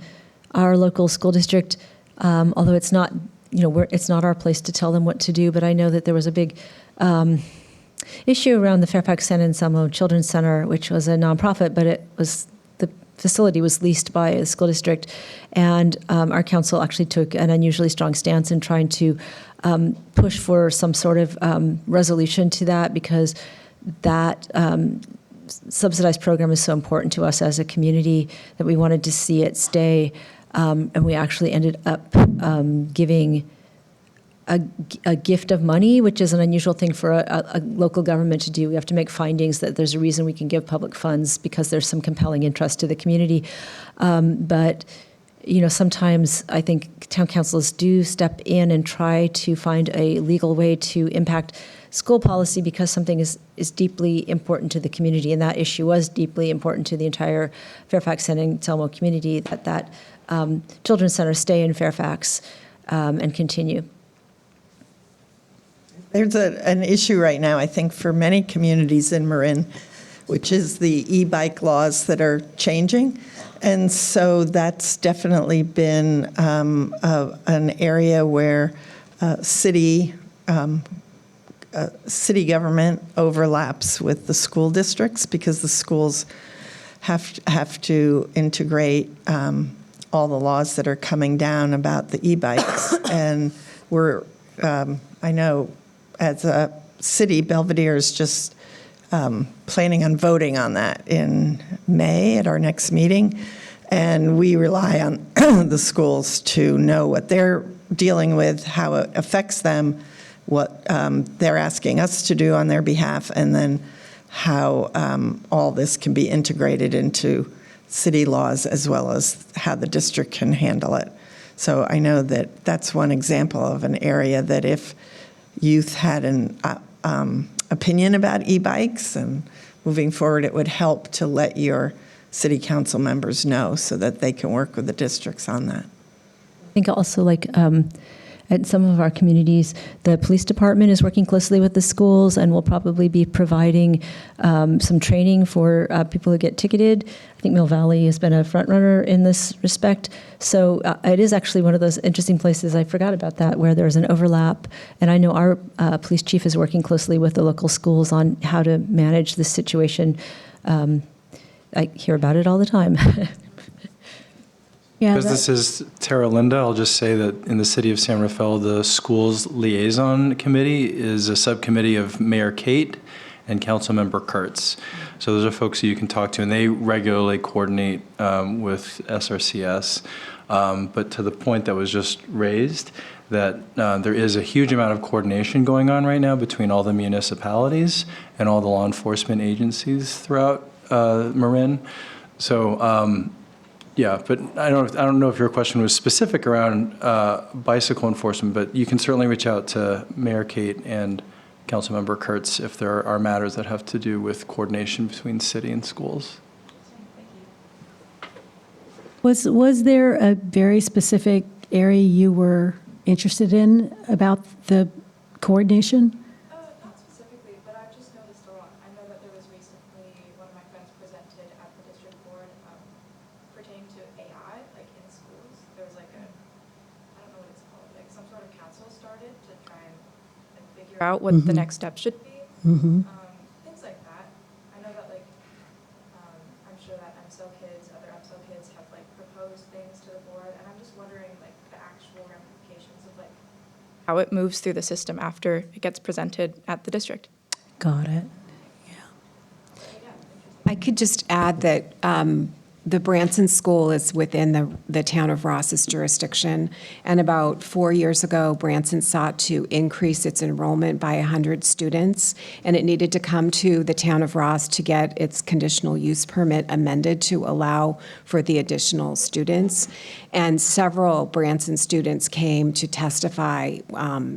our local school district, although it's not, it's not our place to tell them what to do, but I know that there was a big issue around the Fairfax San Anselmo Children's Center, which was a nonprofit, but the facility was leased by the school district, and our council actually took an unusually strong stance in trying to push for some sort of resolution to that, because that subsidized program is so important to us as a community that we wanted to see it stay, and we actually ended up giving a gift of money, which is an unusual thing for a local government to do. We have to make findings that there's a reason we can give public funds because there's some compelling interest to the community. But sometimes I think town councils do step in and try to find a legal way to impact school policy because something is deeply important to the community, and that issue was deeply important to the entire Fairfax San Anselmo community, that children's center stay in Fairfax and continue.
There's an issue right now, I think, for many communities in Marin, which is the e-bike laws that are changing. And so that's definitely been an area where city government overlaps with the school districts, because the schools have to integrate all the laws that are coming down about the e-bikes. And I know, as a city, Belvedere is just planning on voting on that in May at our next meeting. And we rely on the schools to know what they're dealing with, how it affects them, what they're asking us to do on their behalf, and then how all this can be integrated into city laws, as well as how the district can handle it. So I know that that's one example of an area that if youth had an opinion about e-bikes and moving forward, it would help to let your city council members know so that they can work with the districts on that.
I think also, like, at some of our communities, the police department is working closely with the schools and will probably be providing some training for people who get ticketed. I think Mill Valley has been a front runner in this respect. So it is actually one of those interesting places, I forgot about that, where there's an overlap. And I know our police chief is working closely with the local schools on how to manage this situation. I hear about it all the time.
Yeah,
Because this is Tara Linda, I'll just say that in the city of San Rafael, the schools liaison committee is a subcommittee of Mayor Kate and Councilmember Kurtz. So those are folks that you can talk to, and they regularly coordinate with SRCS. But to the point that was just raised, that there is a huge amount of coordination going on right now between all the municipalities and all the law enforcement agencies throughout Marin. So yeah, but I don't know if your question was specific around bicycle enforcement, but you can certainly reach out to Mayor Kate and Councilmember Kurtz if there are matters that have to do with coordination between city and schools.
Was there a very specific area you were interested in about the coordination?
Not specifically, but I've just noticed a lot. I know that there was recently one of my friends presented at the district board pertaining to AI, like in schools. There was like I don't know what it's called, like some sort of council started to try and figure out what the next step should be.
Mm-hmm.
Things like that. I know that like I'm sure that other MSL kids have like proposed things to the board, and I'm just wondering like the actual ramifications of like how it moves through the system after it gets presented at the district.
Got it.
I could just add that the Branson School is within the town of Ross's jurisdiction, and about 4 years ago, Branson sought to increase its enrollment by 100 students, and it needed to come to the town of Ross to get its conditional use permit amended to allow for the additional students. And several Branson students came to testify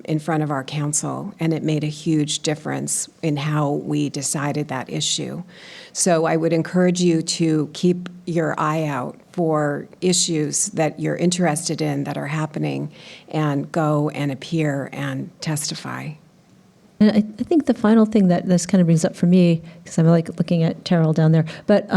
in front of our council, and it made a huge difference in how we decided that issue. So I would encourage you to keep your eye out for issues that you're interested in that are happening and go and appear and testify.
And I think the final thing that this kind of brings up for me, because I'm like looking at Terrell down there, but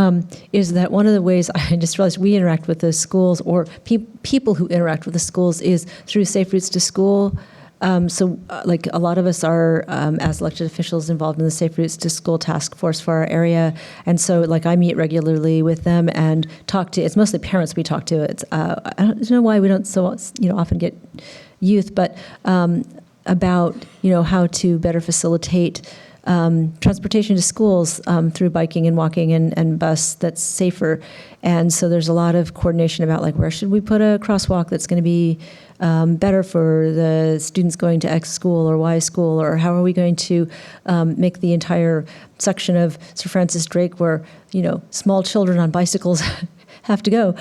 is that one of the ways I just realized we interact with the schools, or people who interact with the schools, is through Safe Routes to School. Like a lot of us are, as elected officials, involved in the Safe Routes to School task force for our area. And so like I meet regularly with them and talk to, it's mostly parents we talk to. It's, I don't know why we don't so, often get youth, but about, how to better facilitate transportation to schools through biking and walking and bus that's safer. And so there's a lot of coordination about like where should we put a crosswalk that's going to be better for the students going to X school or Y school, or how are we going to make the entire section of Sir Francis Drake where, small children on bicycles have to go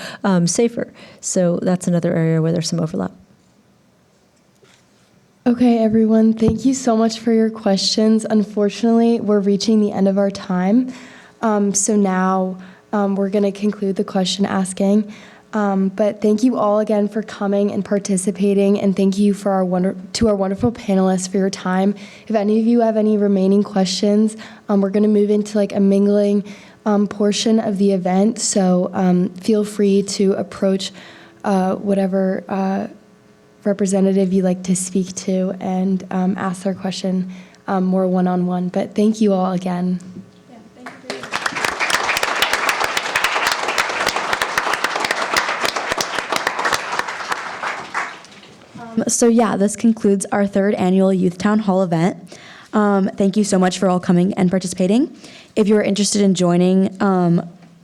safer. So that's another area where there's some overlap.
Okay, everyone, thank you so much for your questions. Unfortunately, we're reaching the end of our time. So now we're going to conclude the question asking. But thank you all again for coming and participating, and thank you for to our wonderful panelists for your time. If any of you have any remaining questions, we're going to move into like a mingling portion of the event. So feel free to approach whatever representative you like to speak to and ask their question more one-on-one. But thank you all again.
So yeah, this concludes our third annual Youth Town Hall event. Thank you so much for all coming and participating. If you're interested in joining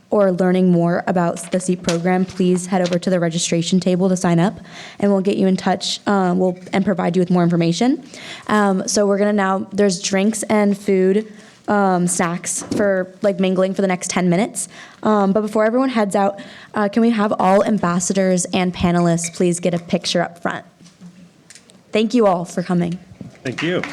or learning more about the SEEP program, please head over to the registration table to sign up, and we'll get you in touch and provide you with more information. So we're gonna now, there's drinks and food, snacks for like mingling for the next 10 minutes. But before everyone heads out, can we have all ambassadors and panelists please get a picture up front? Thank you all for coming.
Thank you.